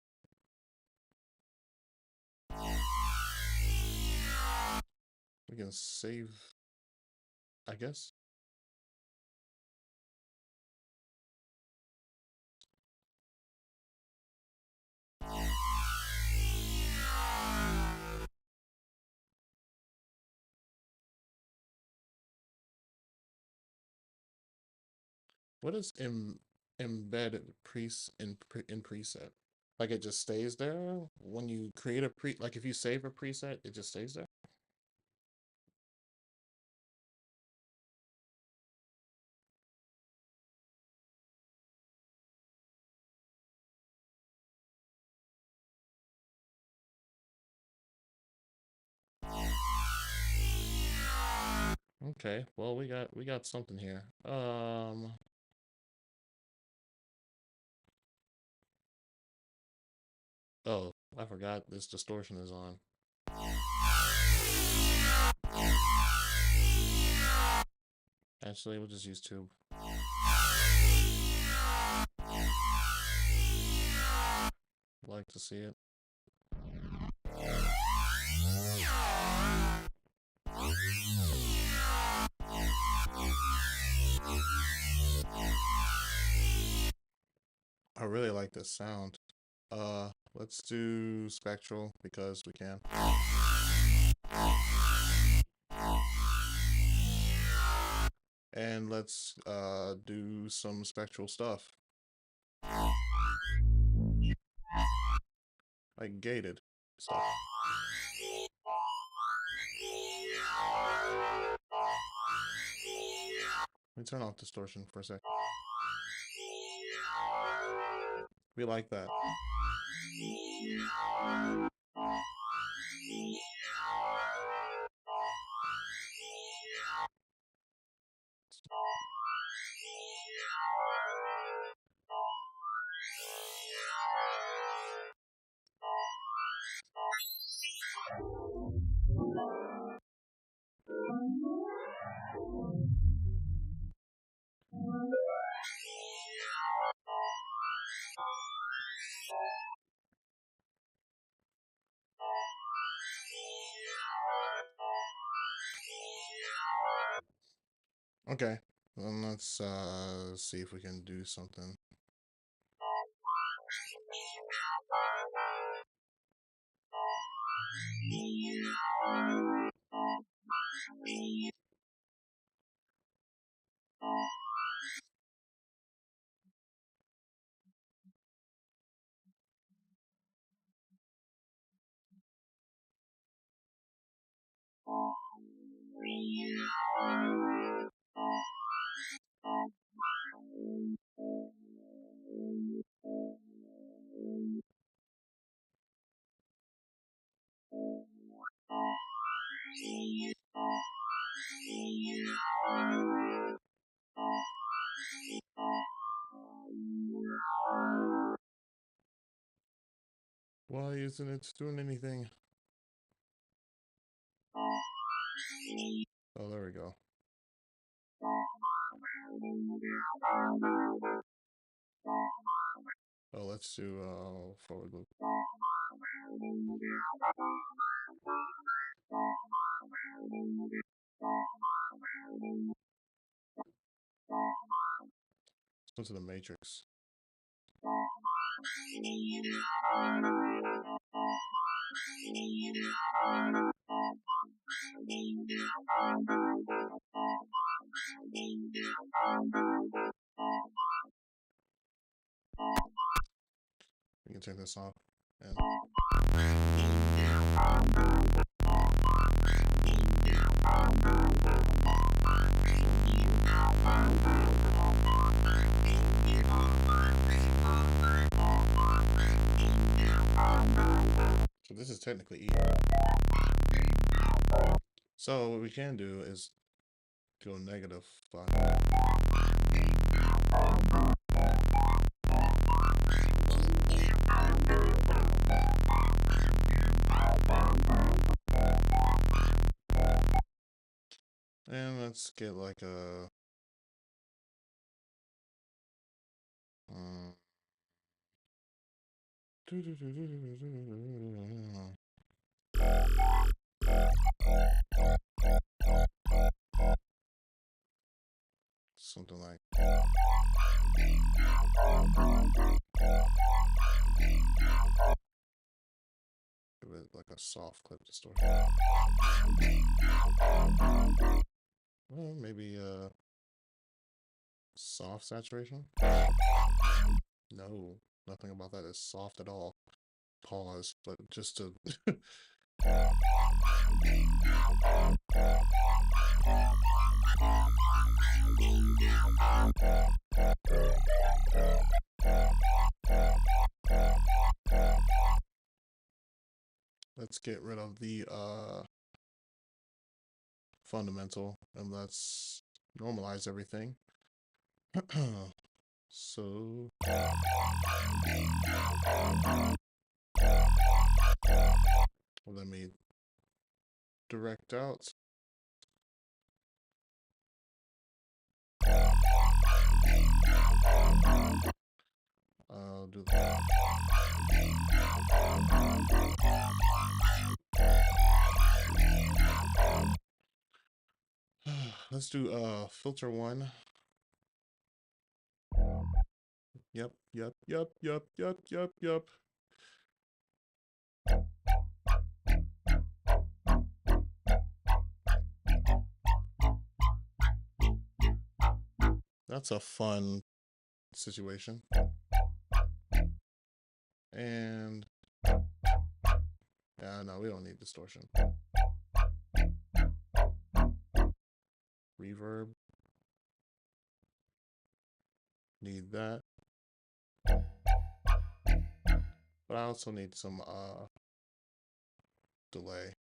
We can save, I guess. What is embedded in preset? Like it just stays there when you create a like if you save a preset, it just stays there? Okay, well we got something here. Oh, I forgot this distortion is on. Actually, we'll just use tube. Like to see it. I really like this sound. Let's do spectral because we can. And let's do some spectral stuff. Like gated stuff. Let me turn off distortion for a sec. We like that. Okay, then let's see if we can do something. Why isn't it doing anything? Oh, there we go. Oh, let's do forward loop. Let's go to the matrix. We can turn this off. And so this is technically E. So what we can do is go -5. And let's get like a something like give it like a soft clip distortion. Well, maybe soft saturation. No, nothing about that is soft at all. Pause, but just to let's get rid of the fundamental and let's normalize everything. So let me direct out. I'll do that. Let's do filter one. Yep, yep, yep, yep, yep, yep, yep. That's a fun situation. And yeah, no, we don't need distortion. Reverb. Need that. But I also need some delay.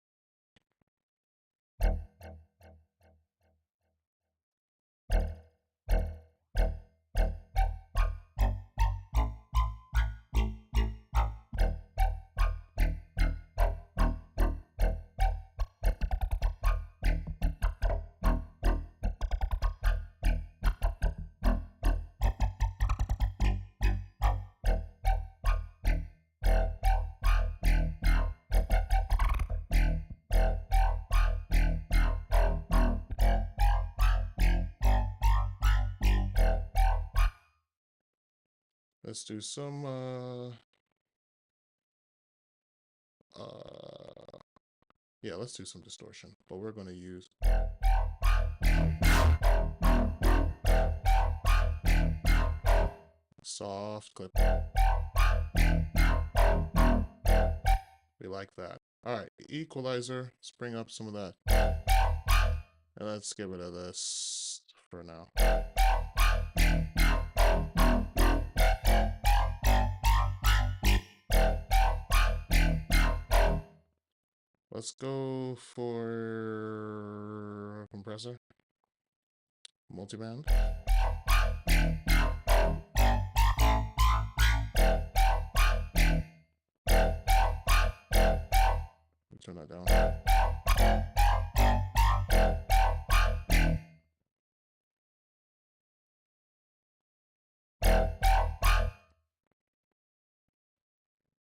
Let's do some yeah, let's do some distortion, but we're going to use soft clip. We like that. All right, equalizer, let's bring up some of that. And let's get rid of this for now. Let's go for a compressor, multiband. Turn that down.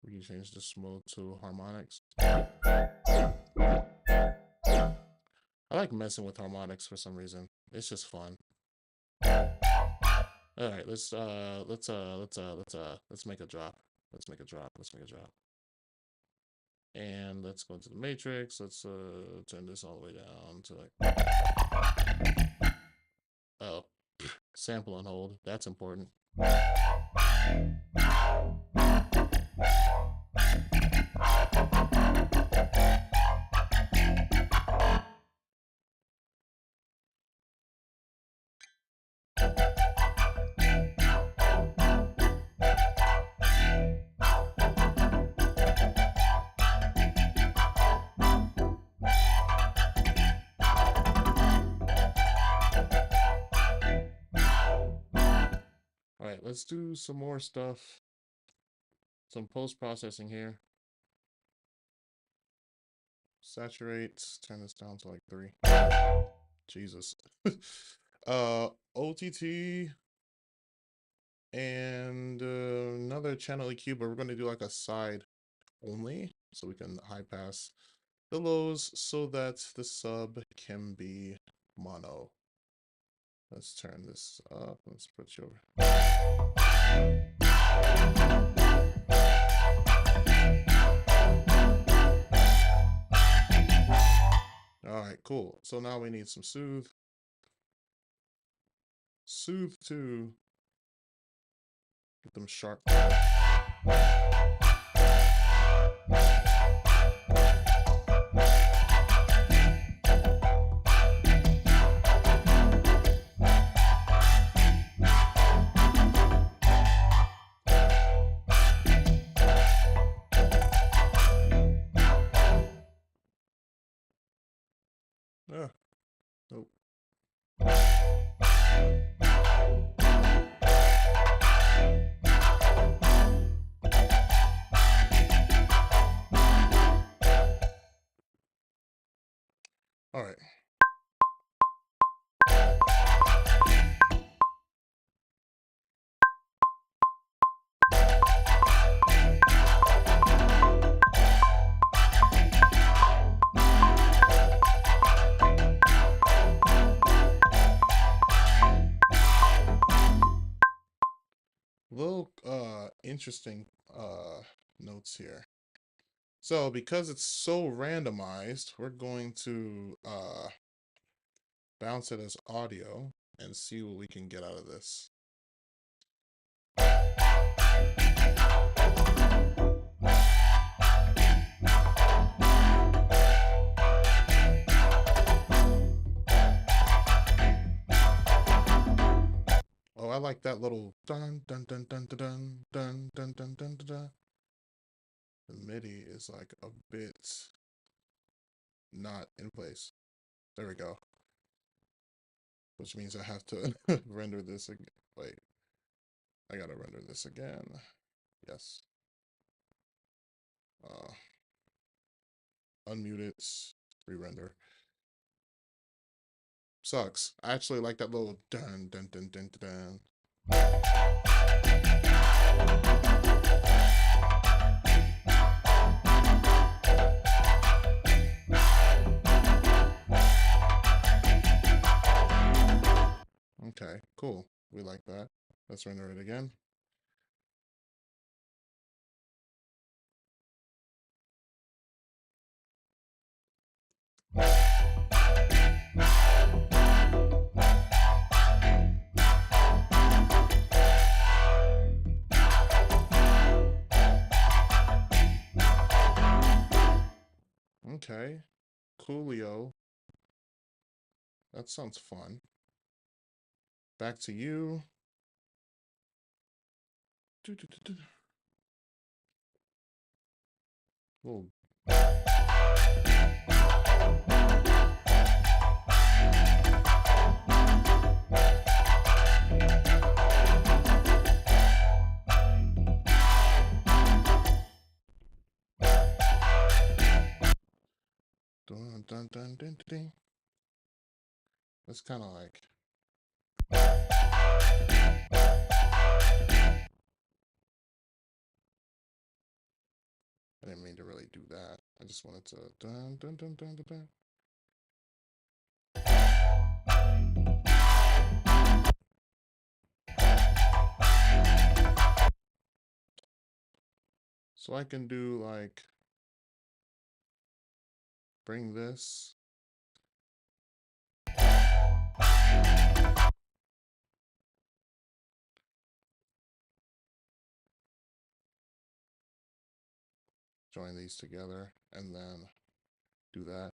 We can change this mode to harmonics. I like messing with harmonics for some reason. It's just fun. All right, let's make a drop. Let's make a drop. And let's go into the matrix. Let's turn this all the way down to like oh, sample and hold. That's important. All right, let's do some more stuff. Some post-processing here. Saturate, turn this down to like 3. Jesus. OTT and another channel EQ, but we're going to do like a side only so we can high pass the lows so that the sub can be mono. Let's turn this up. Let's put you over. All right, cool. So now we need some soothe. Soothe 2. Get them sharp. Yeah. Nope. All right. Little interesting notes here. So because it's so randomized, we're going to bounce it as audio and see what we can get out of this. Oh, I like that little dun dun dun dun dun dun dun dun dun dun dun. The MIDI is like a bit not in place. There we go. Which means I have to render this again. Wait, I gotta render this again. Yes. Unmute it, re-render. Sucks. I actually like that little dun dun dun dun dun dun. Okay, cool. We like that. Let's render it again. Okay, coolio. That sounds fun. Back to you. Whoa. Dun dun dun dun dun. That's kind of like. I didn't mean to really do that. I just wanted to dun dun dun dun dun dun. So I can do like bring this. Join these together and then do that.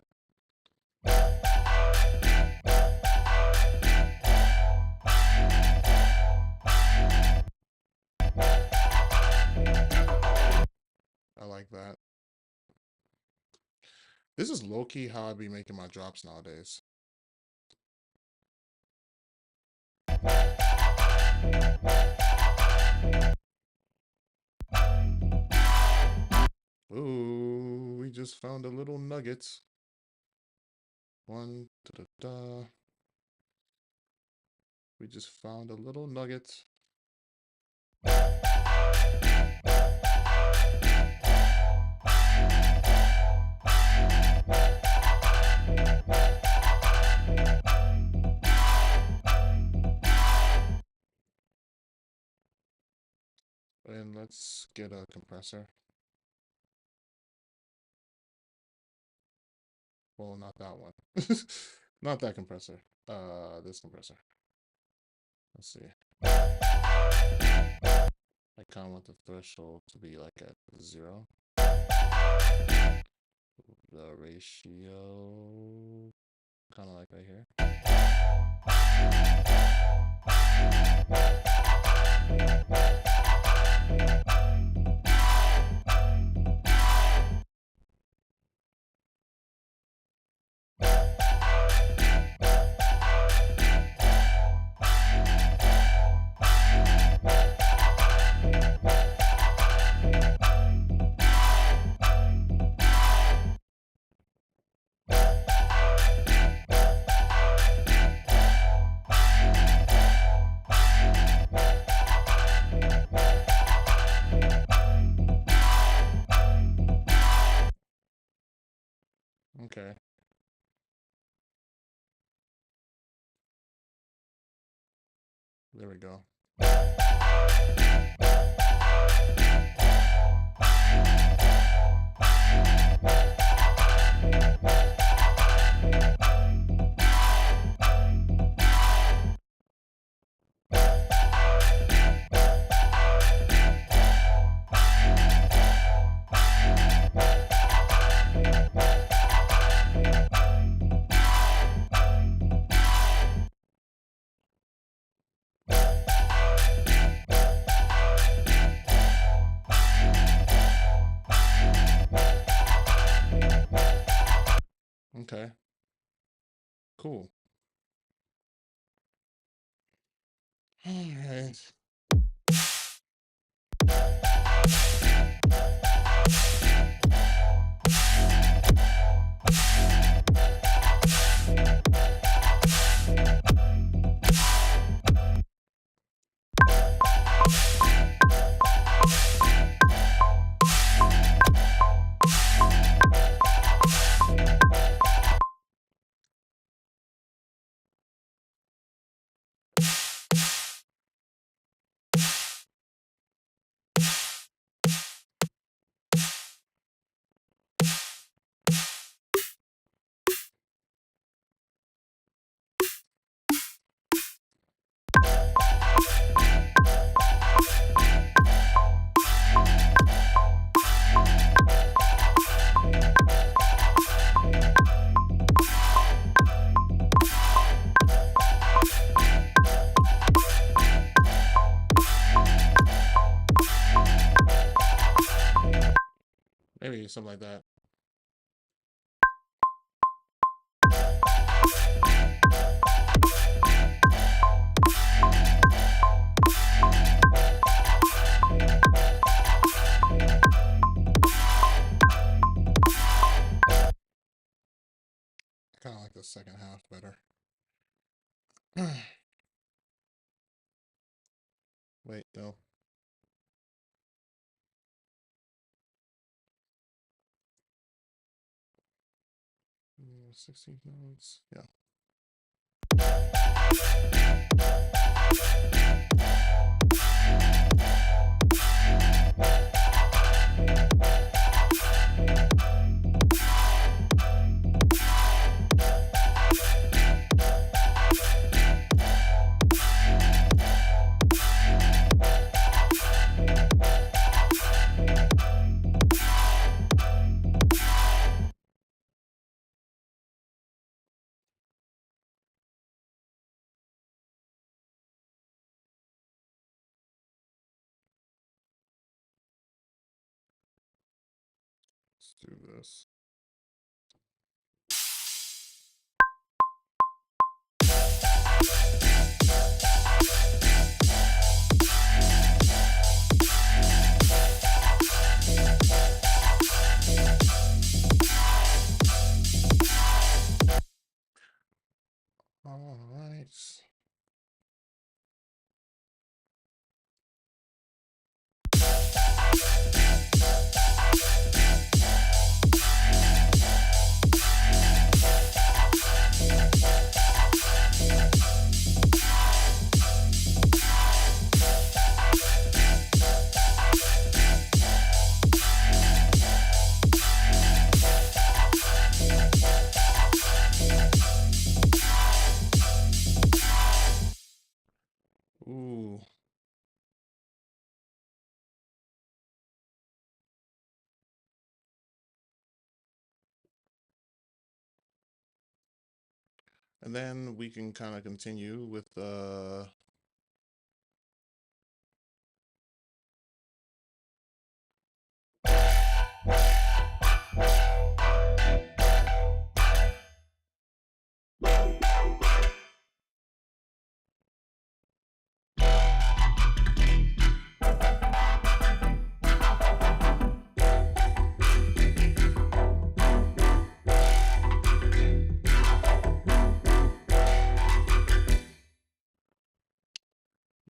I like that. This is low-key how I be making my drops nowadays. Ooh, we just found a little nugget. One, da-da-da. We just found a little nugget. And let's get a compressor. Well, not that one. Not that compressor. This compressor. Let's see. I kind of want the threshold to be like at 0. The ratio, kind of like right here. Okay. There we go. Okay. Cool. All right. Maybe something like that. I kind of like the second half better. Wait, no. Yeah, 16 notes. Yeah. Let's do this. All right. And then we can kind of continue with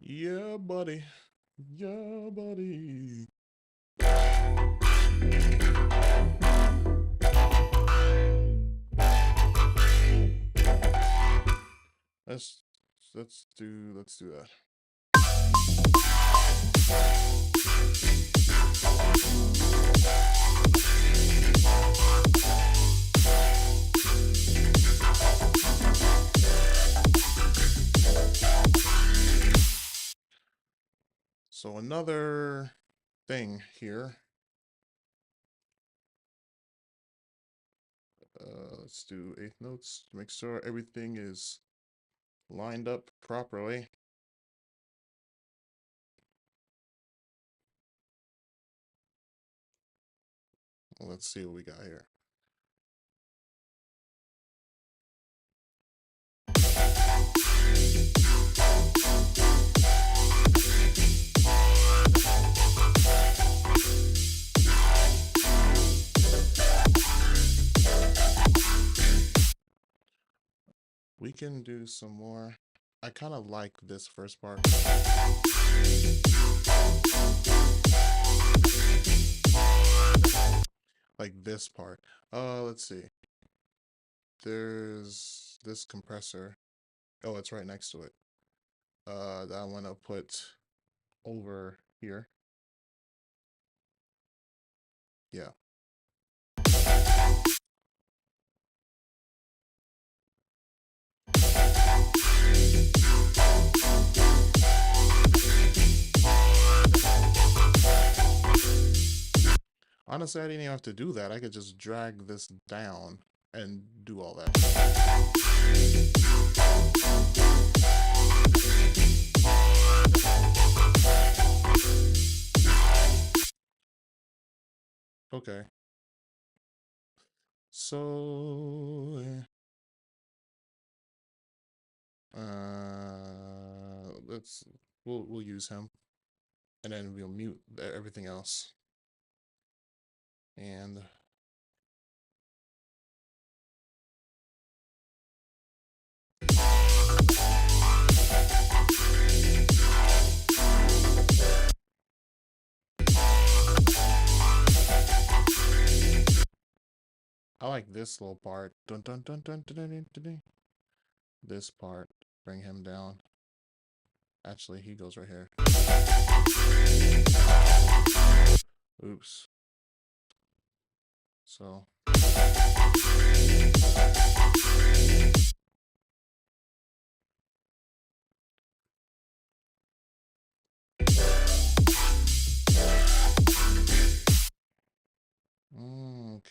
yeah, buddy. Yeah, buddy. Let's let's do that. So another thing here. Let's do eighth notes to make sure everything is lined up properly. Let's see what we got here. We can do some more. I kind of like this first part. Like this part. Let's see. There's this compressor. Oh, it's right next to it. That I want to put over here. Yeah. Honestly, I didn't even have to do that. I could just drag this down and do all that. Okay. So, we'll use him, and then we'll mute everything else. And I like this little part. Dun dun dun dun dun dun dun. Dun. This part, bring him down. Actually, he goes right here. Oops. So.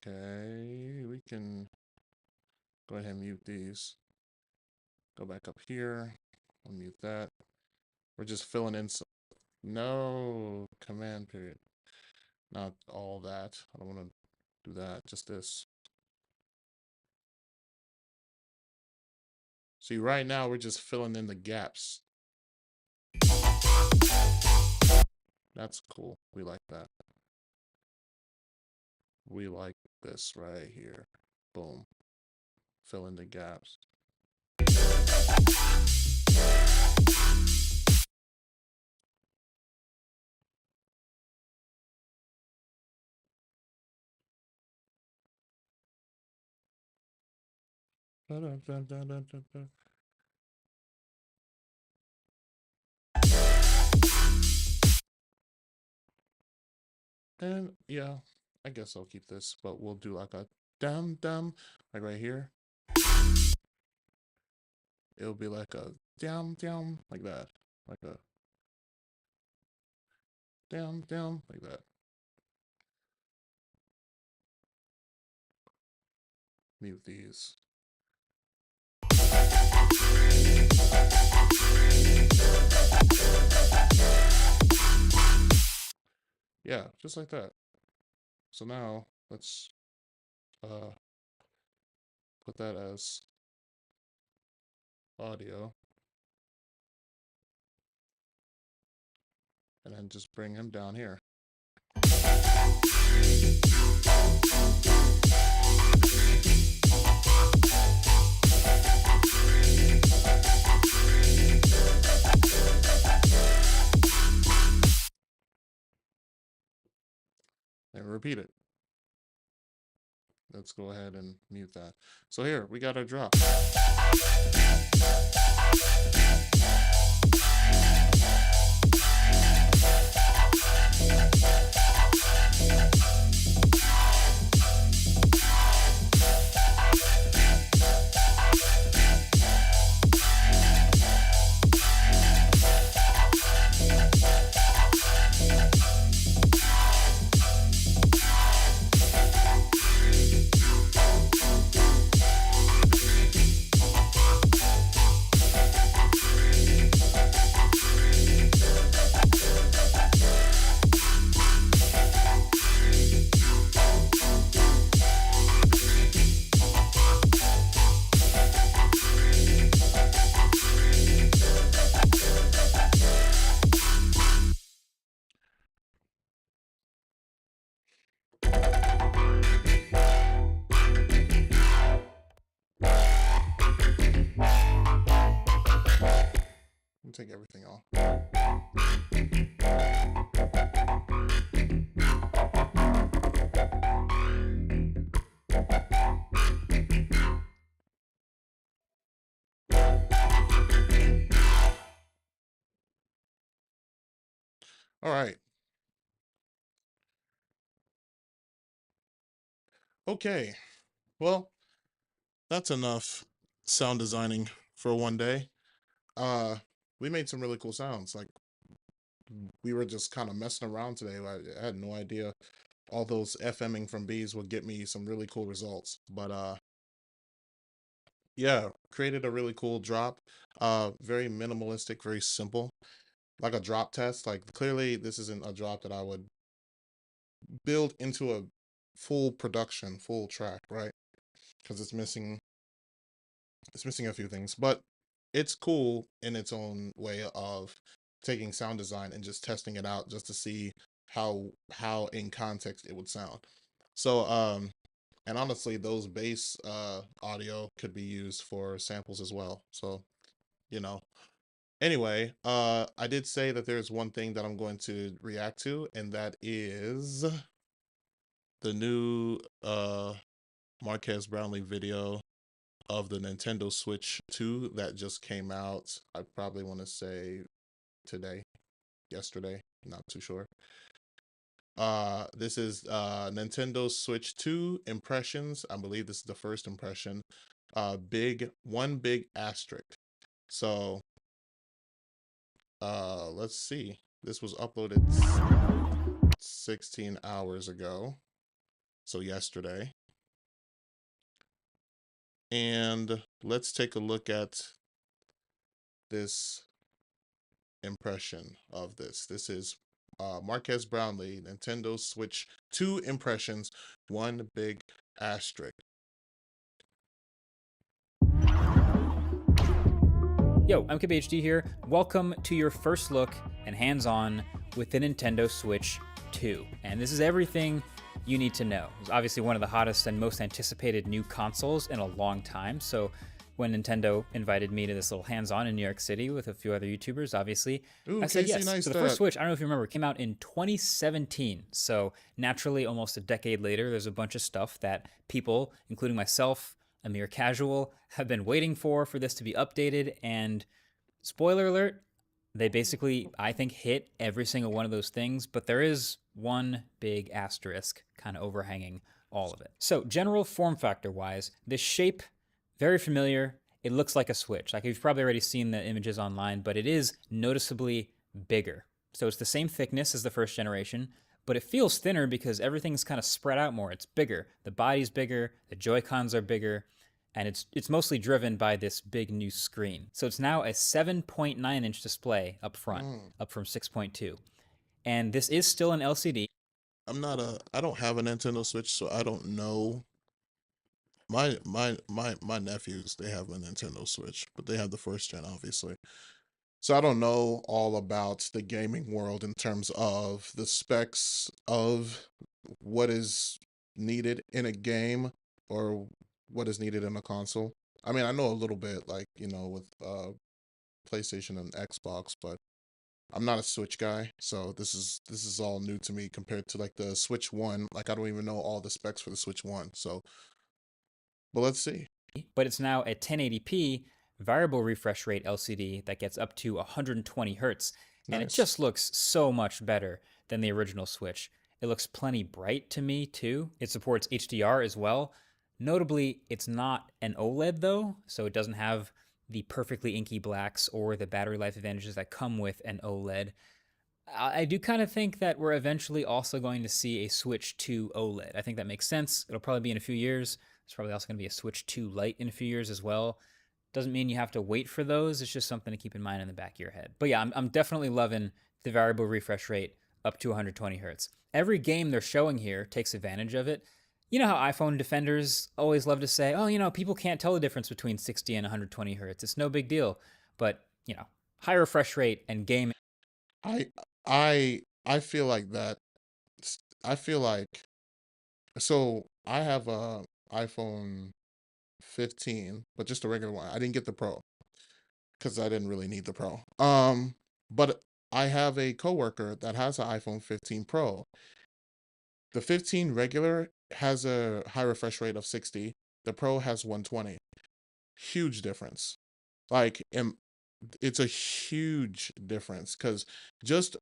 Okay, we can go ahead and mute these. Go back up here. I'll mute that. We're just filling in some. No command period. Not all that. I don't want to do that. Just this. See, right now we're just filling in the gaps. That's cool. We like that. We like this right here. Boom. Fill in the gaps. And yeah, I guess I'll keep this, but we'll do like a dum dum, like right here. It'll be like a dum dum, like that, like a dum dum, like that. Mute these. Yeah, just like that. So now let's uh put that as audio and then just bring him down here. And repeat it. Let's go ahead and mute that. So here, we got our drop. Take everything off. All right. Okay. Well, that's enough sound designing for one day. We made some really cool sounds. Like, we were just kind of messing around today. I had no idea all those FMing from bees would get me some really cool results. But yeah, created a really cool drop. Very minimalistic, very simple. Like a drop test. Like, clearly this isn't a drop that I would build into a full production, full track, right? Because it's missing a few things, but it's cool in its own way of taking sound design and just testing it out just to see how in context it would sound. So and honestly, those bass audio could be used for samples as well. So, you know. Anyway, I did say that there's one thing that I'm going to react to, and that is the new Marques Brownlee video of the Nintendo Switch 2 that just came out. I probably want to say today, yesterday, not too sure. This is Nintendo Switch 2 impressions. I believe this is the first impression. One big asterisk. So, let's see. This was uploaded 16 hours ago. So yesterday. And let's take a look at this impression of this. This is Marques Brownlee, Nintendo Switch 2 impressions, one big asterisk. Yo, I'm KBHD here. Welcome to your first look and hands-on with the Nintendo Switch 2. And this is everything you need to know. It's obviously one of the hottest and most anticipated new consoles in a long time. So when Nintendo invited me to this little hands-on in New York City with a few other YouTubers, obviously, Ooh, I said Casey yes. Neistat. So the first Switch, I don't know if you remember, came out in 2017. So naturally, almost a decade later, there's a bunch of stuff that people, including myself, a mere casual, have been waiting for this to be updated. And spoiler alert, they basically, I think, hit every single one of those things, but there is one big asterisk kind of overhanging all of it. So general form factor wise, this shape, very familiar. It looks like a Switch. Like, you've probably already seen the images online, but it is noticeably bigger. So it's the same thickness as the first generation, but it feels thinner because everything's kind of spread out more. It's bigger. The body's bigger, the Joy-Cons are bigger, and it's mostly driven by this big new screen. So it's now a 7.9-inch display up front, up from 6.2. And this is still an LCD. I don't have a Nintendo Switch, so I don't know. My nephews, they have a Nintendo Switch, but they have the first gen, obviously. So I don't know all about the gaming world in terms of the specs of what is needed in a game or what is needed in a console. I mean, I know a little bit, like, with PlayStation and Xbox, but I'm not a Switch guy, so this is all new to me compared to like the Switch One. Like, I don't even know all the specs for the Switch One. So, but let's see. But it's now a 1080p variable refresh rate LCD that gets up to 120 hertz, and it Nice. just looks so much better than the original Switch. It looks plenty bright to me, too. It supports HDR as well. Notably, it's not an OLED though, so it doesn't have the perfectly inky blacks or the battery life advantages that come with an OLED. I do kind of think that we're eventually also going to see a Switch 2 OLED. I think that makes sense. It'll probably be in a few years. There's probably also going to be a Switch 2 Lite in a few years as well. Doesn't mean you have to wait for those. It's just something to keep in mind in the back of your head. But yeah, I'm definitely loving the variable refresh rate up to 120 hertz. Every game they're showing here takes advantage of it. You know how iPhone defenders always love to say, oh, people can't tell the difference between 60 and 120 hertz. It's no big deal. But, high refresh rate and gaming. I I feel like that. I feel like so I have a iPhone 15, but just a regular one. I didn't get the Pro because I didn't really need the Pro. But I have a coworker that has an iPhone 15 Pro. The 15 regular has a high refresh rate of 60. The Pro has 120. Huge difference. Like, it's a huge difference because just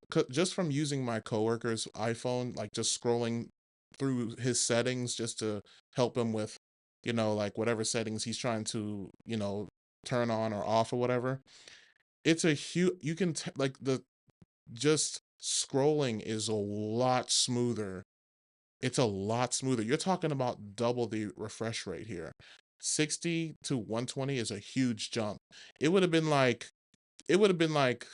from using my coworker's iPhone, like just scrolling through his settings just to help him with, like whatever settings he's trying to, turn on or off or whatever. It's a huge, you can like the just scrolling is a lot smoother. It's a lot smoother. You're talking about double the refresh rate here. 60 to 120 is a huge jump. It would have been like it would have been like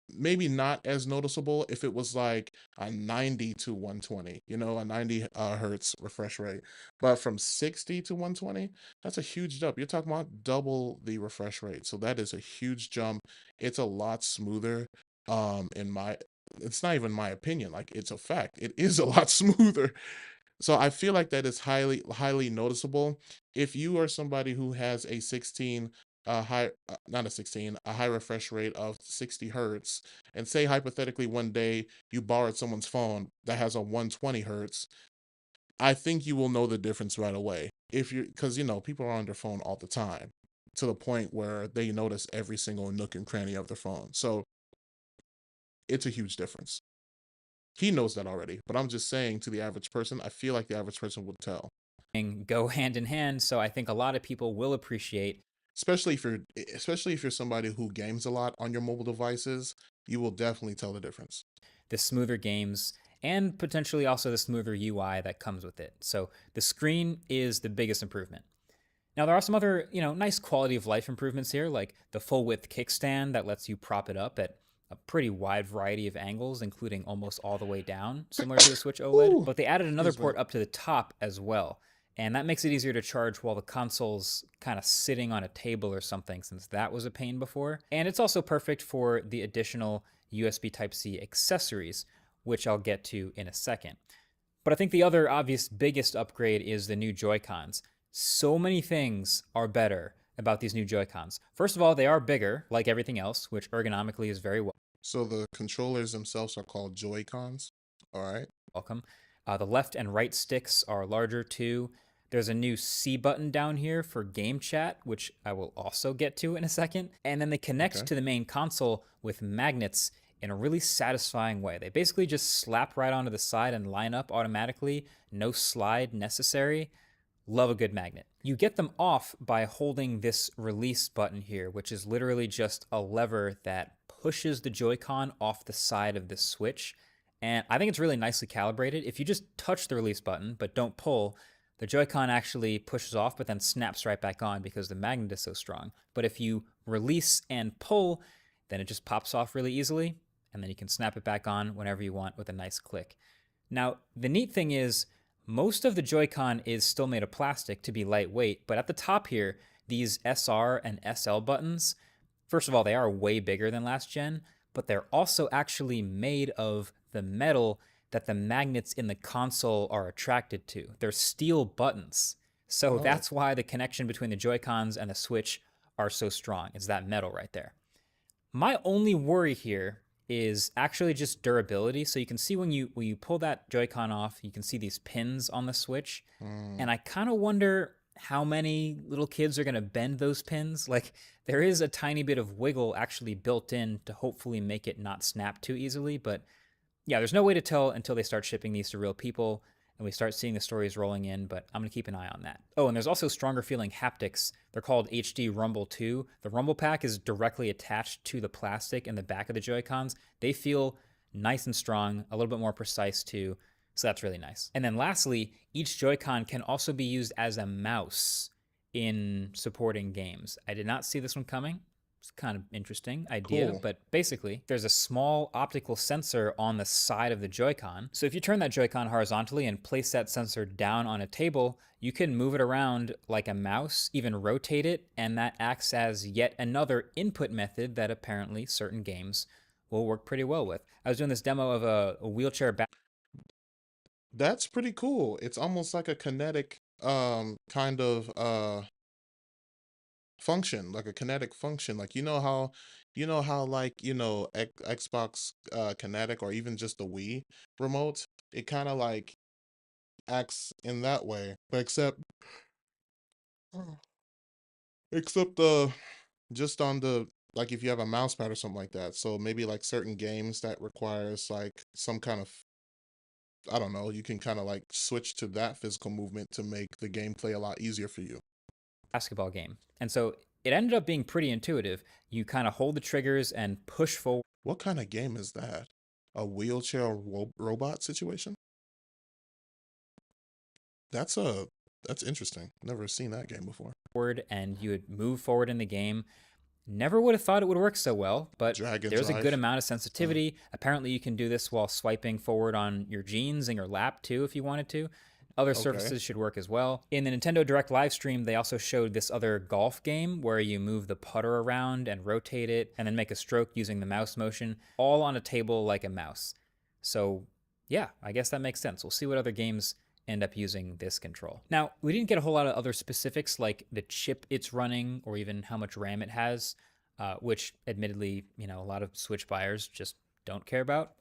maybe not as noticeable if it was like a 90 to 120, a 90 hertz refresh rate. But from 60 to 120, that's a huge jump. You're talking about double the refresh rate. So that is a huge jump. It's a lot smoother. In my It's not even my opinion, like it's a fact. It is a lot smoother. So I feel like that is highly noticeable. If you are somebody who has a 16 high not a 16, a high refresh rate of 60 hertz, and say hypothetically one day you borrowed someone's phone that has a 120 hertz, I think you will know the difference right away. If you Because people are on their phone all the time to the point where they notice every single nook and cranny of their phone. So it's a huge difference. He knows that already, but I'm just saying, to the average person, I feel like the average person would tell. Go hand in hand. So I think a lot of people will appreciate Especially if you're somebody who games a lot on your mobile devices, you will definitely tell the difference. the smoother games and potentially also the smoother UI that comes with it. So the screen is the biggest improvement. Now there are some other, nice quality of life improvements here, like the full width kickstand that lets you prop it up at a pretty wide variety of angles, including almost all the way down, similar to the Switch OLED. Ooh, But they added another excuse me. port up to the top as well. And that makes it easier to charge while the console's kind of sitting on a table or something, since that was a pain before. And it's also perfect for the additional USB Type-C accessories, which I'll get to in a second. But I think the other obvious biggest upgrade is the new Joy-Cons. So many things are better about these new Joy-Cons. First of all, they are bigger, like everything else, which ergonomically is very So the controllers themselves are called Joy-Cons. All right. welcome. The left and right sticks are larger too. There's a new C button down here for game chat, which I will also get to in a second. And then they connect Okay. to the main console with magnets in a really satisfying way. They basically just slap right onto the side and line up automatically, no slide necessary. Love a good magnet. You get them off by holding this release button here, which is literally just a lever that pushes the Joy-Con off the side of the Switch. And I think it's really nicely calibrated. If you just touch the release button but don't pull, the Joy-Con actually pushes off but then snaps right back on because the magnet is so strong. But if you release and pull, then it just pops off really easily. and then you can snap it back on whenever you want with a nice click. Now, the neat thing is, most of the Joy-Con is still made of plastic to be lightweight, but at the top here, these SR and SL buttons, first of all, they are way bigger than last gen, but they're also actually made of the metal that the magnets in the console are attracted to. They're steel buttons. So Oh, that's why the connection between the Joy-Cons and the Switch are so strong. It's that metal right there. My only worry here is actually just durability. So you can see when you pull that Joy-Con off, you can see these pins on the Switch, mm, and I kind of wonder how many little kids are going to bend those pins. Like there is a tiny bit of wiggle actually built in to hopefully make it not snap too easily, but yeah, there's no way to tell until they start shipping these to real people and we start seeing the stories rolling in, but I'm going to keep an eye on that. Oh, and there's also stronger feeling haptics. They're called HD Rumble 2. The Rumble Pack is directly attached to the plastic in the back of the Joy-Cons. They feel nice and strong, a little bit more precise too, so that's really nice. And then lastly, each Joy-Con can also be used as a mouse in supporting games. I did not see this one coming. It's kind of interesting idea, cool. but basically, there's a small optical sensor on the side of the Joy-Con. So if you turn that Joy-Con horizontally and place that sensor down on a table, you can move it around like a mouse, even rotate it, and that acts as yet another input method that apparently certain games will work pretty well with. I was doing this demo of a wheelchair That's pretty cool. It's almost like a kinetic kind of function, like a kinetic function. Like you know how like, Xbox Kinetic or even just the Wii remote, it kind of like acts in that way. But except just on the, like, if you have a mouse pad or something like that. So maybe like certain games that requires like some kind of, I don't know, you can kind of like switch to that physical movement to make the gameplay a lot easier for you. basketball game. And so it ended up being pretty intuitive. You kind of hold the triggers and push forward What kind of game is that? A wheelchair robot situation? That's a that's interesting. Never seen that game before. and you would move forward in the game. Never would have thought it would work so well, but Dragon there's a good Drive. amount of Uh, sensitivity. Apparently, you can do this while swiping forward on your jeans and your lap too, if you wanted to. Other okay. surfaces should work as well. In the Nintendo Direct live stream, they also showed this other golf game where you move the putter around and rotate it and then make a stroke using the mouse motion, all on a table like a mouse. So, yeah, I guess that makes sense. We'll see what other games end up using this control. Now, we didn't get a whole lot of other specifics like the chip it's running or even how much RAM it has, which admittedly, a lot of Switch buyers just don't care about.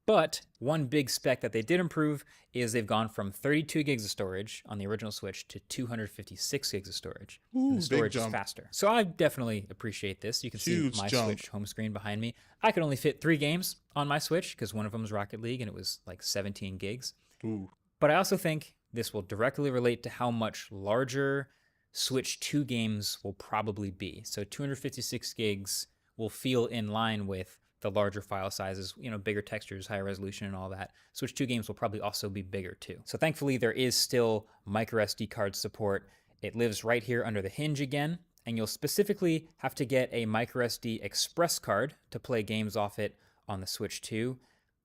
But one big spec that they did improve is they've gone from 32 gigs of storage on the original Switch to 256 gigs of storage. And the Ooh, big storage is jump. faster. So I definitely appreciate this. You can see Huge my jump. Switch home screen behind me. I could only fit 3 games on my Switch because one of them was Rocket League and it was like 17 gigs. Ooh. But I also think this will directly relate to how much larger Switch 2 games will probably be. So 256 gigs will feel in line with the larger file sizes, bigger textures, higher resolution, and all that. Switch 2 games will probably also be bigger too. So thankfully, there is still micro SD card support. It lives right here under the hinge again, and you'll specifically have to get a micro SD express card to play games off it on the Switch 2.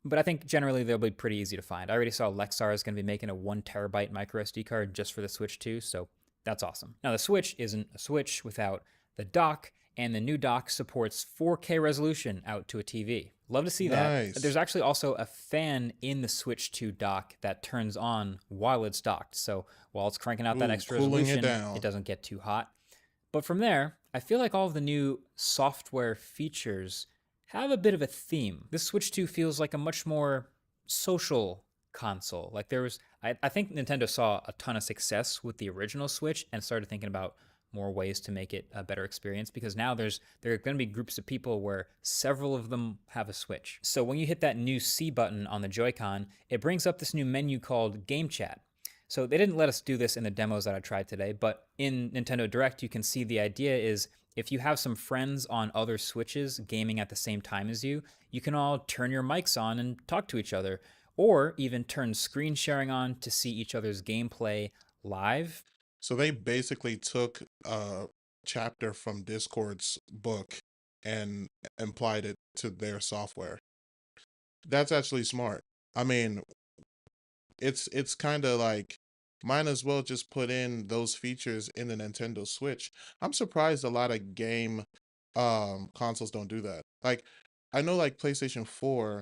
But I think generally they'll be pretty easy to find. I already saw Lexar is going to be making a 1 terabyte micro SD card just for the Switch 2, so that's awesome. Now, the Switch isn't a Switch without the dock, and the new dock supports 4K resolution out to a TV. Love to see that. Nice. There's actually also a fan in the Switch 2 dock that turns on while it's docked. So while it's cranking out that Ooh, extra cooling it resolution, it down. doesn't get too hot. But from there, I feel like all of the new software features have a bit of a theme. This Switch 2 feels like a much more social console. Like I think Nintendo saw a ton of success with the original Switch and started thinking about more ways to make it a better experience because now there are going to be groups of people where several of them have a Switch. So when you hit that new C button on the Joy-Con, it brings up this new menu called Game Chat. So they didn't let us do this in the demos that I tried today, but in Nintendo Direct, you can see the idea is if you have some friends on other Switches gaming at the same time as you, you can all turn your mics on and talk to each other, or even turn screen sharing on to see each other's gameplay live. So they basically took a chapter from Discord's book and applied it to their software. That's actually smart. I mean, it's kind of like might as well just put in those features in the Nintendo Switch. I'm surprised a lot of game consoles don't do that. Like I know like PlayStation 4,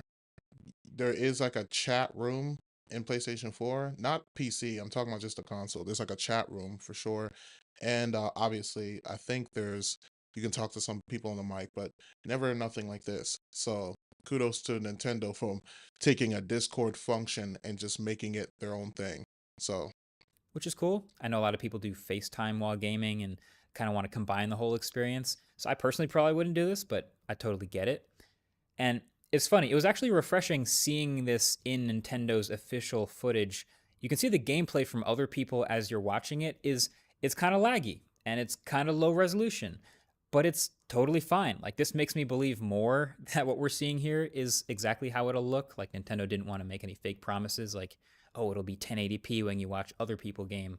there is like a chat room in PlayStation 4, not PC. I'm talking about just the console. There's like a chat room for sure. And obviously, I think there's you can talk to some people on the mic, but never nothing like this. So kudos to Nintendo for taking a Discord function and just making it their own thing. So which is cool. I know a lot of people do FaceTime while gaming and kind of want to combine the whole experience. So I personally probably wouldn't do this, but I totally get it. And it's funny, it was actually refreshing seeing this in Nintendo's official footage. You can see the gameplay from other people as you're watching it is it's kind of laggy and it's kind of low resolution, but it's totally fine. Like this makes me believe more that what we're seeing here is exactly how it'll look. Like Nintendo didn't want to make any fake promises like, "Oh, it'll be 1080p when you watch other people game."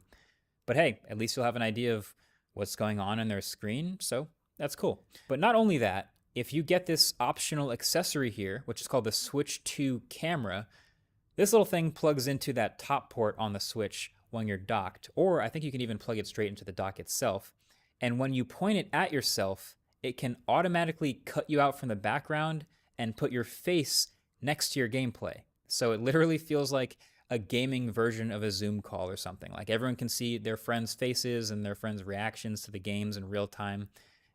But hey, at least you'll have an idea of what's going on their screen, so that's cool. But not only that, if you get this optional accessory here, which is called the Switch 2 camera, this little thing plugs into that top port on the Switch when you're docked, or I think you can even plug it straight into the dock itself. And when you point it at yourself, it can automatically cut you out from the background and put your face next to your gameplay. So it literally feels like a gaming version of a Zoom call or something. Like everyone can see their friends' faces and their friends' reactions to the games in real time.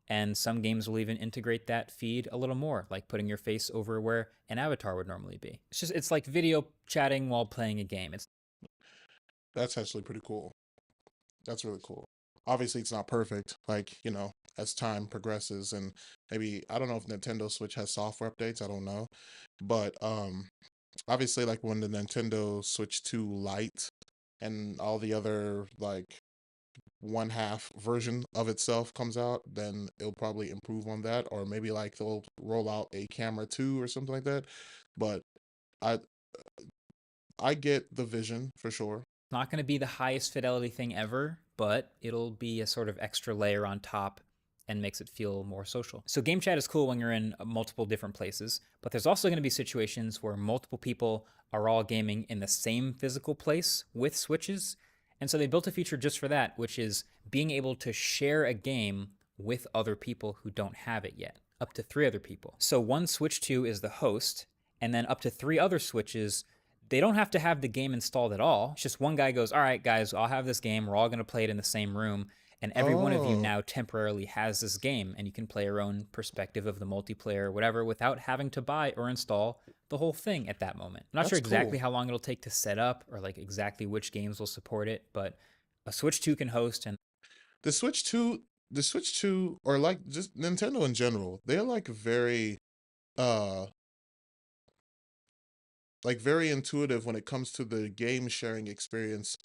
And some games will even integrate that feed a little more, like putting your face over where an avatar would normally be. It's like video chatting while playing a game. It's that's actually pretty cool. That's really cool. Obviously, it's not perfect. Like, as time progresses and maybe I don't know if Nintendo Switch has software updates, I don't know. But obviously like when the Nintendo Switch 2 Lite and all the other like one half version of itself comes out, then it'll probably improve on that or maybe like they'll roll out a camera 2 or something like that. But I I get the vision for sure. not going to be the highest fidelity thing ever, but it'll be a sort of extra layer on top and makes it feel more social. So game chat is cool when you're in multiple different places, but there's also going to be situations where multiple people are all gaming in the same physical place with switches. And so they built a feature just for that, which is being able to share a game with other people who don't have it yet, up to 3 other people. So one Switch 2 is the host, and then up to 3 other Switches, they don't have to have the game installed at all. It's just one guy goes, "All right, guys, I'll have this game. We're all going to play it in the same room." And every one of you Oh, now temporarily has this game, and you can play your own perspective of the multiplayer or whatever without having to buy or install the whole thing at that moment. I'm not sure that's exactly cool. how long it'll take to set up or like exactly which games will support it, but a Switch 2 can host, and The Switch 2, the Switch 2 or like just Nintendo in general, they're uh like very intuitive when it comes to the game sharing experience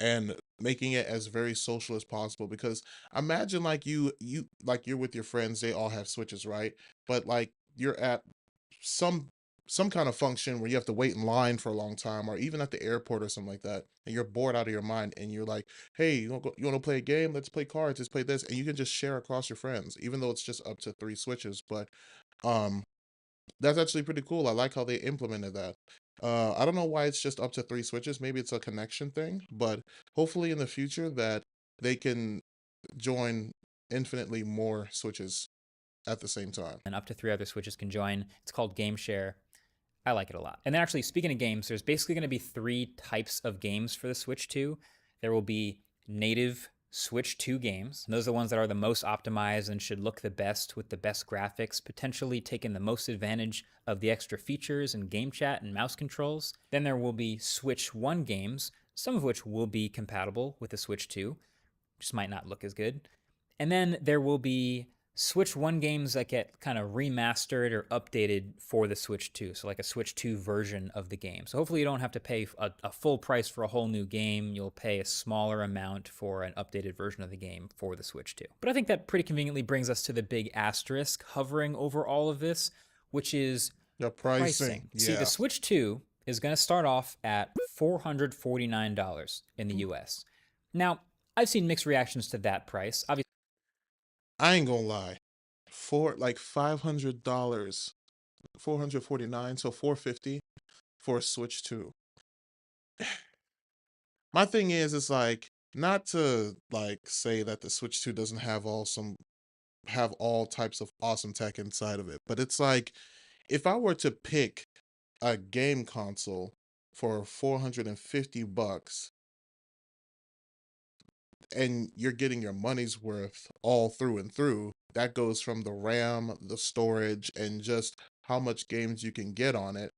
and making it as very social as possible because imagine like you like you're with your friends, they all have switches, right? But like you're at some some kind of function where you have to wait in line for a long time or even at the airport or something like that and you're bored out of your mind and you're like, hey, you want to play a game, let's play cards, let's play this, and you can just share across your friends even though it's just up to 3 switches. But um that's actually pretty cool. I like how they implemented that. I don't know why it's just up to 3 switches. Maybe it's a connection thing, but hopefully in the future that they can join infinitely more switches at the same time. up to 3 other Switches can join. It's called Game Share. I like it a lot. And then actually, speaking of games, there's basically going to be 3 types of games for the Switch 2. There will be native Switch 2 games. And those are the ones that are the most optimized and should look the best with the best graphics, potentially taking the most advantage of the extra features and game chat and mouse controls. Then there will be Switch 1 games, some of which will be compatible with the Switch 2, just might not look as good. And then there will be Switch 1 games that get kind of remastered or updated for the Switch 2. So, like a Switch 2 version of the game. So, hopefully, you don't have to pay a full price for a whole new game. You'll pay a smaller amount for an updated version of the game for the Switch 2. But I think that pretty conveniently brings us to the big asterisk hovering over all of this, which is The pricing, pricing. See, the yeah. Switch 2 is going to start off at $449 in the US. Now, I've seen mixed reactions to that price. Obviously, I ain't gonna lie. For like $500 449, so 450 for a Switch 2. My thing is, it's like not to like say that the Switch 2 doesn't have all types of awesome tech inside of it, but it's like if I were to pick a game console for 450 bucks and you're getting your money's worth all through and through, that goes from the RAM, the storage, and just how much games you can get on it.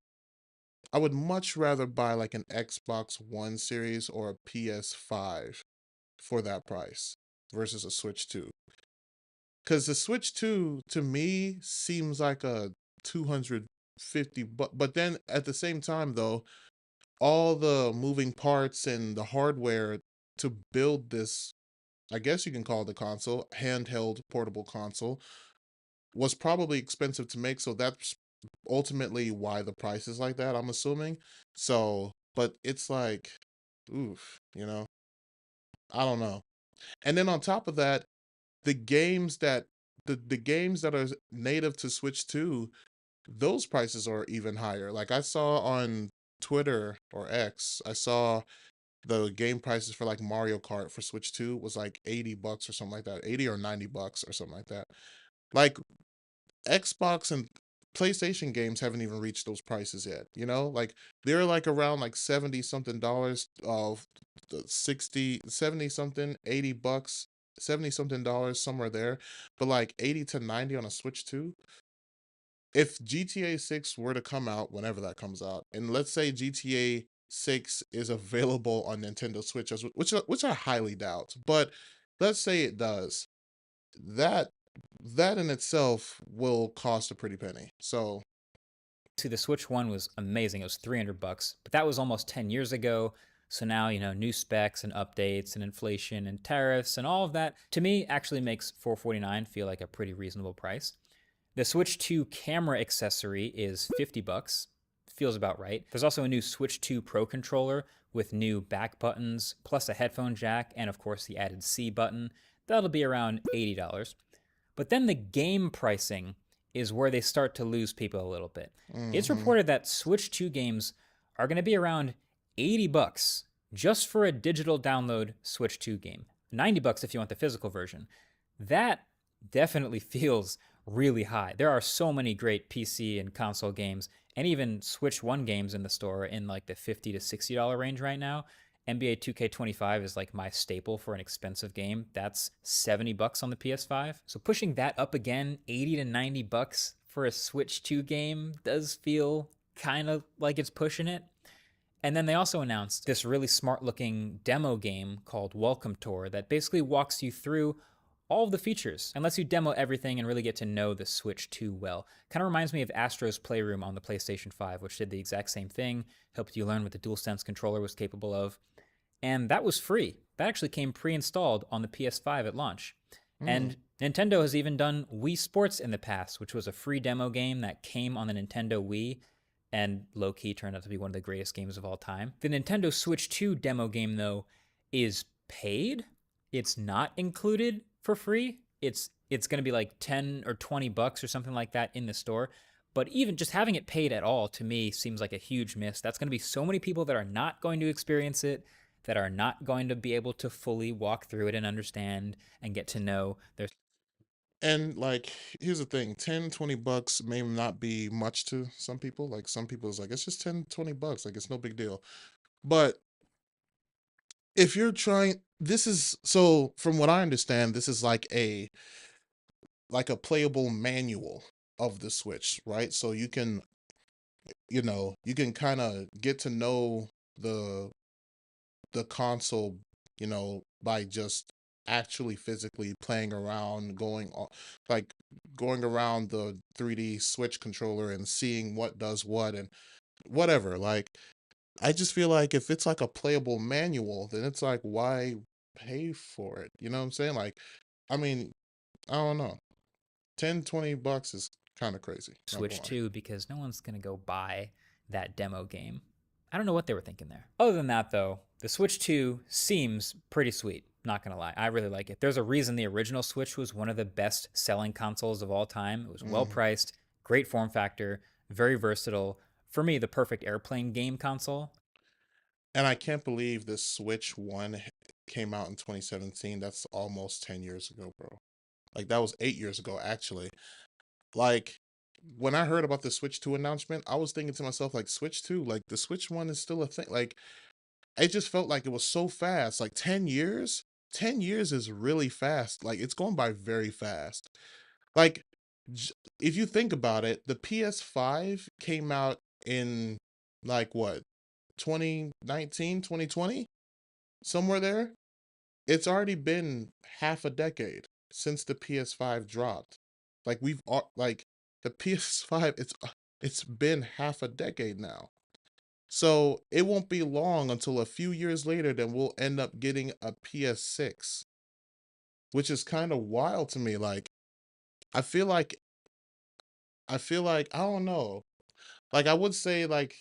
I would much rather buy like an Xbox One series or a PS5 for that price versus a Switch 2. Because the Switch 2 to me seems like a 250, but then at the same time though, all the moving parts and the hardware to build this, I guess you can call it the console, handheld portable console, was probably expensive to make. So that's ultimately why the price is like that, I'm assuming. So, but it's like, oof, I don't know. And then on top of that, the games that the games that are native to Switch 2, those prices are even higher. Like I saw on Twitter or X, I saw the game prices for like Mario Kart for Switch 2 was like 80 bucks or something like that. 80 or 90 bucks or something like that. Like Xbox and PlayStation games haven't even reached those prices yet, Like they're like around like 70 something dollars of 60, 70 something, 80 bucks, 70 something dollars somewhere there. But like 80 to 90 on a Switch 2. If GTA 6 were to come out whenever that comes out, and let's say GTA 6 is available on Nintendo Switch, which I highly doubt, but let's say it does, that that in itself will cost a pretty penny. So, See, the Switch 1 was amazing. It was 300 bucks, but that was almost 10 years ago. So now, new specs and updates and inflation and tariffs and all of that, to me, actually makes 449 feel like a pretty reasonable price. The Switch 2 camera accessory is 50 bucks. Feels about right. There's also a new Switch 2 Pro controller with new back buttons, plus a headphone jack, and of course the added C button. That'll be around $80. But then the game pricing is where they start to lose people a little bit. It's mhm. reported that Switch 2 games are going to be around 80 bucks just for a digital download Switch 2 game. 90 bucks if you want the physical version. That definitely feels really high. There are so many great PC and console games and even Switch 1 games in the store in like the $50 to $60 range right now. NBA 2K25 is like my staple for an expensive game. That's 70 bucks on the PS5. So pushing that up again, 80 to 90 bucks for a Switch 2 game does feel kind of like it's pushing it. And then they also announced this really smart looking demo game called Welcome Tour that basically walks you through all of the features and lets you demo everything and really get to know the Switch 2 well. Kind of reminds me of Astro's Playroom on the PlayStation 5, which did the exact same thing, helped you learn what the DualSense controller was capable of. And that was free. That actually came pre-installed on the PS5 at launch. Mm. And Nintendo has even done Wii Sports in the past, which was a free demo game that came on the Nintendo Wii and low-key turned out to be one of the greatest games of all time. The Nintendo Switch 2 demo game, though, is paid. It's not included for free. It's going to be like 10 or 20 bucks or something like that in the store. But even just having it paid at all to me seems like a huge miss. That's going to be so many people that are not going to experience it, that are not going to be able to fully walk through it and understand and get to know their. And like, here's the thing, 10, 20 bucks may not be much to some people. Like some people it's like, it's just 10, 20 bucks. Like it's no big deal. But if you're trying, this is, so from what I understand, this is like a playable manual of the Switch, right? So you can kind of get to know the the console, by just actually physically playing around, like going around the 3D Switch controller and seeing what does what and whatever. Like, I just feel like if it's like a playable manual, then it's like, why pay for it? You know what I'm saying? Like, I mean, I don't know. 10, 20 bucks is kind of crazy. Not gonna Switch lie. 2 because no one's going to go buy that demo game. I don't know what they were thinking there. Other than that, though, the Switch 2 seems pretty sweet. Not gonna lie, I really like it. There's a reason the original Switch was one of the best selling consoles of all time. It was well Mm. priced, great form factor, very versatile. For me, the perfect airplane game console. And I can't believe this Switch 1 came out in 2017. That's almost 10 years ago, bro. Like that was 8 years ago actually. Like when I heard about the Switch 2 announcement, I was thinking to myself like Switch 2, like the Switch 1 is still a thing. Like it just felt like it was so fast. Like 10 years? 10 years is really fast. Like it's going by very fast. Like if you think about it, the PS5 came out in like what? 2019, 2020? Somewhere there? It's already been half a decade since the PS5 dropped. Like like the PS5, it's been half a decade now. So it won't be long until a few years later then we'll end up getting a PS6, which is kind of wild to me. Like I feel like I don't know. Like I would say like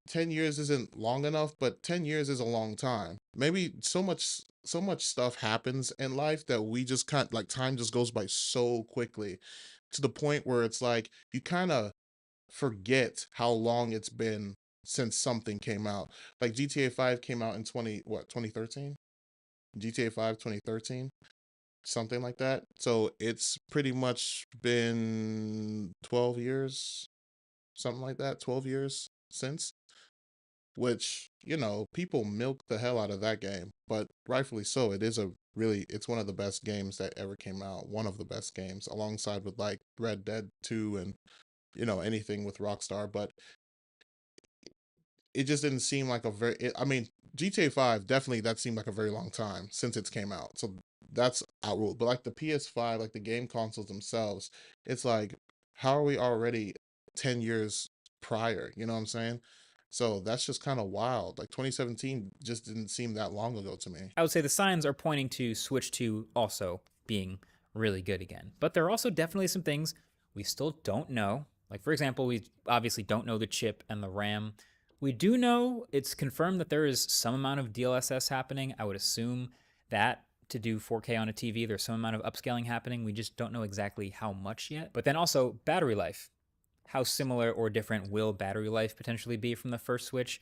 10 years isn't long enough, but 10 years is a long time. Maybe so much stuff happens in life that we just can't, like time just goes by so quickly to the point where it's like you kind of forget how long it's been since something came out. Like GTA 5 came out in 2013? GTA 5 2013, something like that. So it's pretty much been 12 years, something like that, 12 years since, which, people milk the hell out of that game, but rightfully so. It's one of the best games that ever came out. One of the best games alongside with like Red Dead 2 and, anything with Rockstar, but it just didn't seem like I mean, GTA 5 definitely that seemed like a very long time since it's came out. So that's outruled. But like the PS5, like the game consoles themselves, it's like how are we already 10 years prior, you know what I'm saying? So that's just kind of wild. Like 2017 just didn't seem that long ago to me. I would say the signs are pointing to Switch 2 also being really good again. But there are also definitely some things we still don't know. Like, for example, we obviously don't know the chip and the RAM. We do know it's confirmed that there is some amount of DLSS happening. I would assume that to do 4K on a TV, there's some amount of upscaling happening. We just don't know exactly how much yet. But then also battery life. How similar or different will battery life potentially be from the first Switch?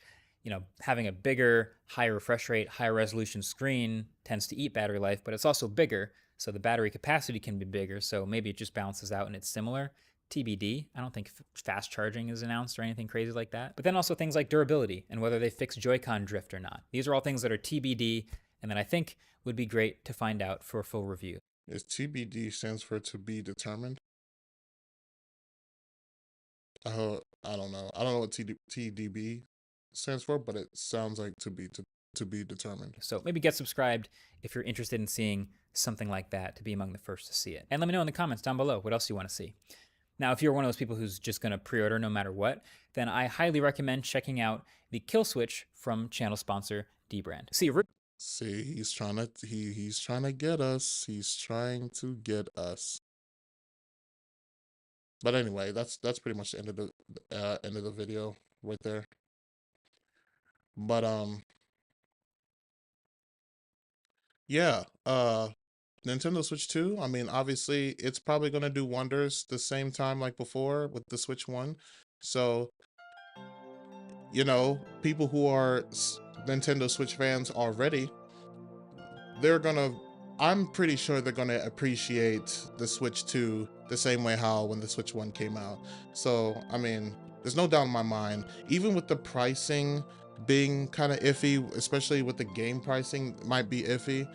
Having a bigger, higher refresh rate, higher resolution screen tends to eat battery life, but it's also bigger, so the battery capacity can be bigger, so maybe it just balances out and it's similar. TBD. I don't think fast charging is announced or anything crazy like that. But then also things like durability and whether they fix Joy-Con drift or not. These are all things that are TBD and that I think would be great to find out for a full review. Is TBD stands for to be determined? I don't know. I don't know what TDB stands for, but it sounds like to be determined. So maybe get subscribed if you're interested in seeing something like that to be among the first to see it. And let me know in the comments down below what else you want to see. Now, if you're one of those people who's just going to pre-order no matter what, then I highly recommend checking out the Kill Switch from channel sponsor Dbrand. See, he's trying to get us. He's trying to get us. But anyway, that's pretty much the end of the video right there. But yeah, Nintendo Switch 2, I mean, obviously it's probably going to do wonders the same time like before with the Switch 1. So, people who are Nintendo Switch fans already, I'm pretty sure they're gonna appreciate the Switch 2 the same way how when the Switch 1 came out. So, I mean, there's no doubt in my mind, even with the pricing being kind of iffy, especially with the game pricing might be iffy,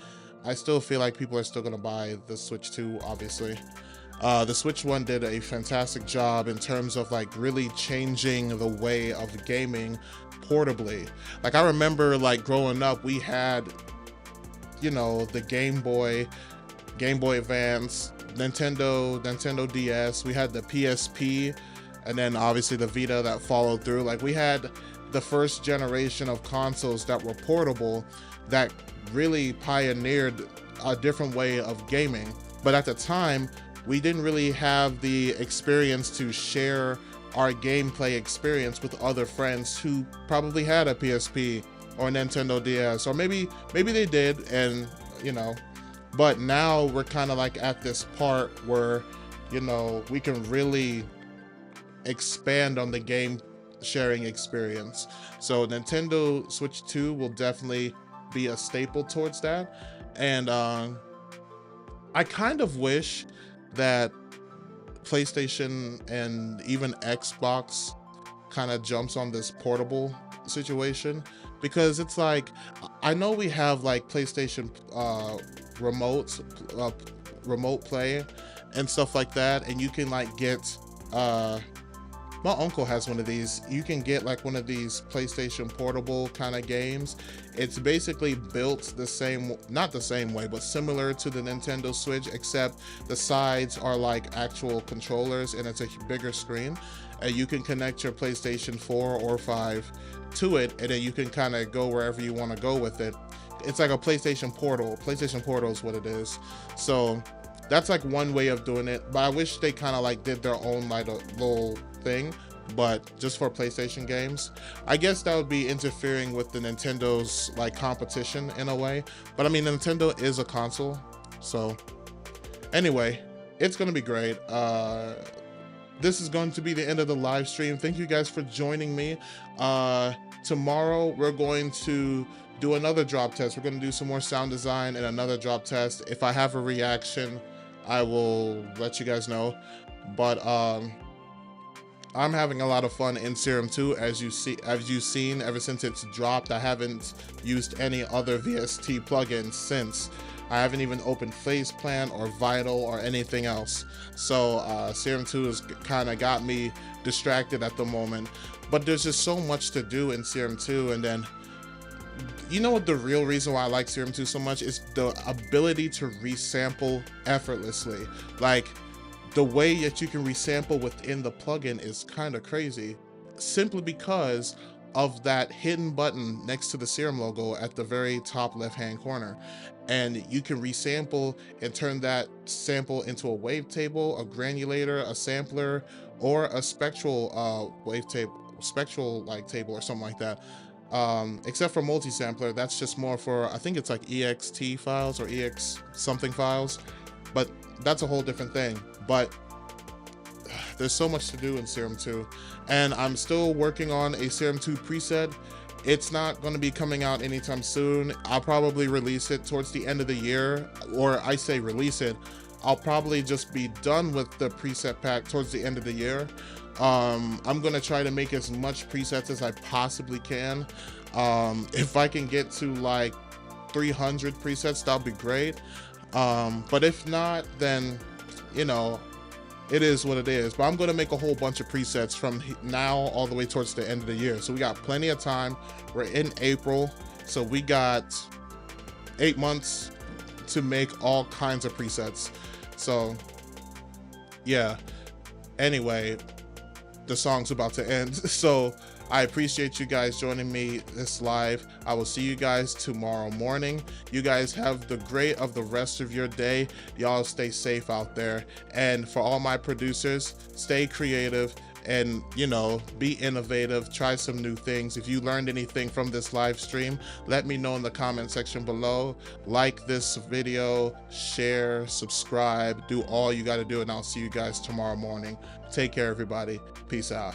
I still feel like people are still gonna buy the Switch 2, obviously. The Switch 1 did a fantastic job in terms of like really changing the way of gaming portably. Like I remember like growing up, we had the Game Boy Advance, Nintendo DS, we had the PSP, and then obviously the Vita that followed through. Like we had the first generation of consoles that were portable that really pioneered a different way of gaming. But at the time, we didn't really have the experience to share our gameplay experience with other friends who probably had a PSP or Nintendo DS, or maybe they did, and but now we're kind of like at this part where we can really expand on the game sharing experience. So Nintendo Switch 2 will definitely be a staple towards that. And I kind of wish that PlayStation and even Xbox kind of jumps on this portable situation, because it's like, I know we have like PlayStation remotes, remote play and stuff like that, and you can like get my uncle has one of these. You can get like one of these PlayStation portable kind of games. It's basically built the same, not the same way, but similar to the Nintendo Switch, except the sides are like actual controllers and it's a bigger screen. And you can connect your PlayStation 4 or 5 to it, and then you can kind of go wherever you want to go with it. It's like a PlayStation Portal. PlayStation Portal is what it is. So that's like one way of doing it, but I wish they kind of like did their own like a little thing, but just for PlayStation games. I guess that would be interfering with the Nintendo's like competition in a way, but I mean, Nintendo is a console. So anyway, it's gonna be great. This is going to be the end of the live stream. Thank you guys for joining me. Tomorrow we're going to do another drop test. We're going to do some more sound design and another drop test. If I have a reaction, I will let you guys know. But I'm having a lot of fun in Serum 2, as you've seen ever since it's dropped. I haven't used any other VST plugins since. I haven't even opened Faceplant or Vital or anything else. So Serum 2 has kind of got me distracted at the moment. But there's just so much to do in Serum 2, and then you know what the real reason why I like Serum 2 so much is the ability to resample effortlessly. Like, the way that you can resample within the plugin is kind of crazy, simply because of that hidden button next to the Serum logo at the very top left hand corner. And you can resample and turn that sample into a wavetable, a granulator, a sampler, or a spectral spectral like table or something like that. Except for multi-sampler, that's just more for, I think it's like ext files or ex something files, but that's a whole different thing. But there's so much to do in Serum 2, and I'm still working on a Serum 2 preset. It's not going to be coming out anytime soon. I'll probably release it towards the end of the year, or I say release it, I'll probably just be done with the preset pack towards the end of the year. I'm gonna try to make as much presets as I possibly can. If I can get to like 300 presets, that'll be great. But if not, then you know, it is what it is. But I'm gonna make a whole bunch of presets from now all the way towards the end of the year. So we got plenty of time. We're in April, so we got 8 months to make all kinds of presets. So yeah, anyway, the song's about to end. So I appreciate you guys joining me this live. I will see you guys tomorrow morning. You guys have the great of the rest of your day. Y'all stay safe out there. And for all my producers, stay creative and, you know, be innovative. Try some new things. If you learned anything from this live stream, let me know in the comment section below. Like this video, share, subscribe, do all you got to do, and I'll see you guys tomorrow morning. Take care, everybody. Peace out.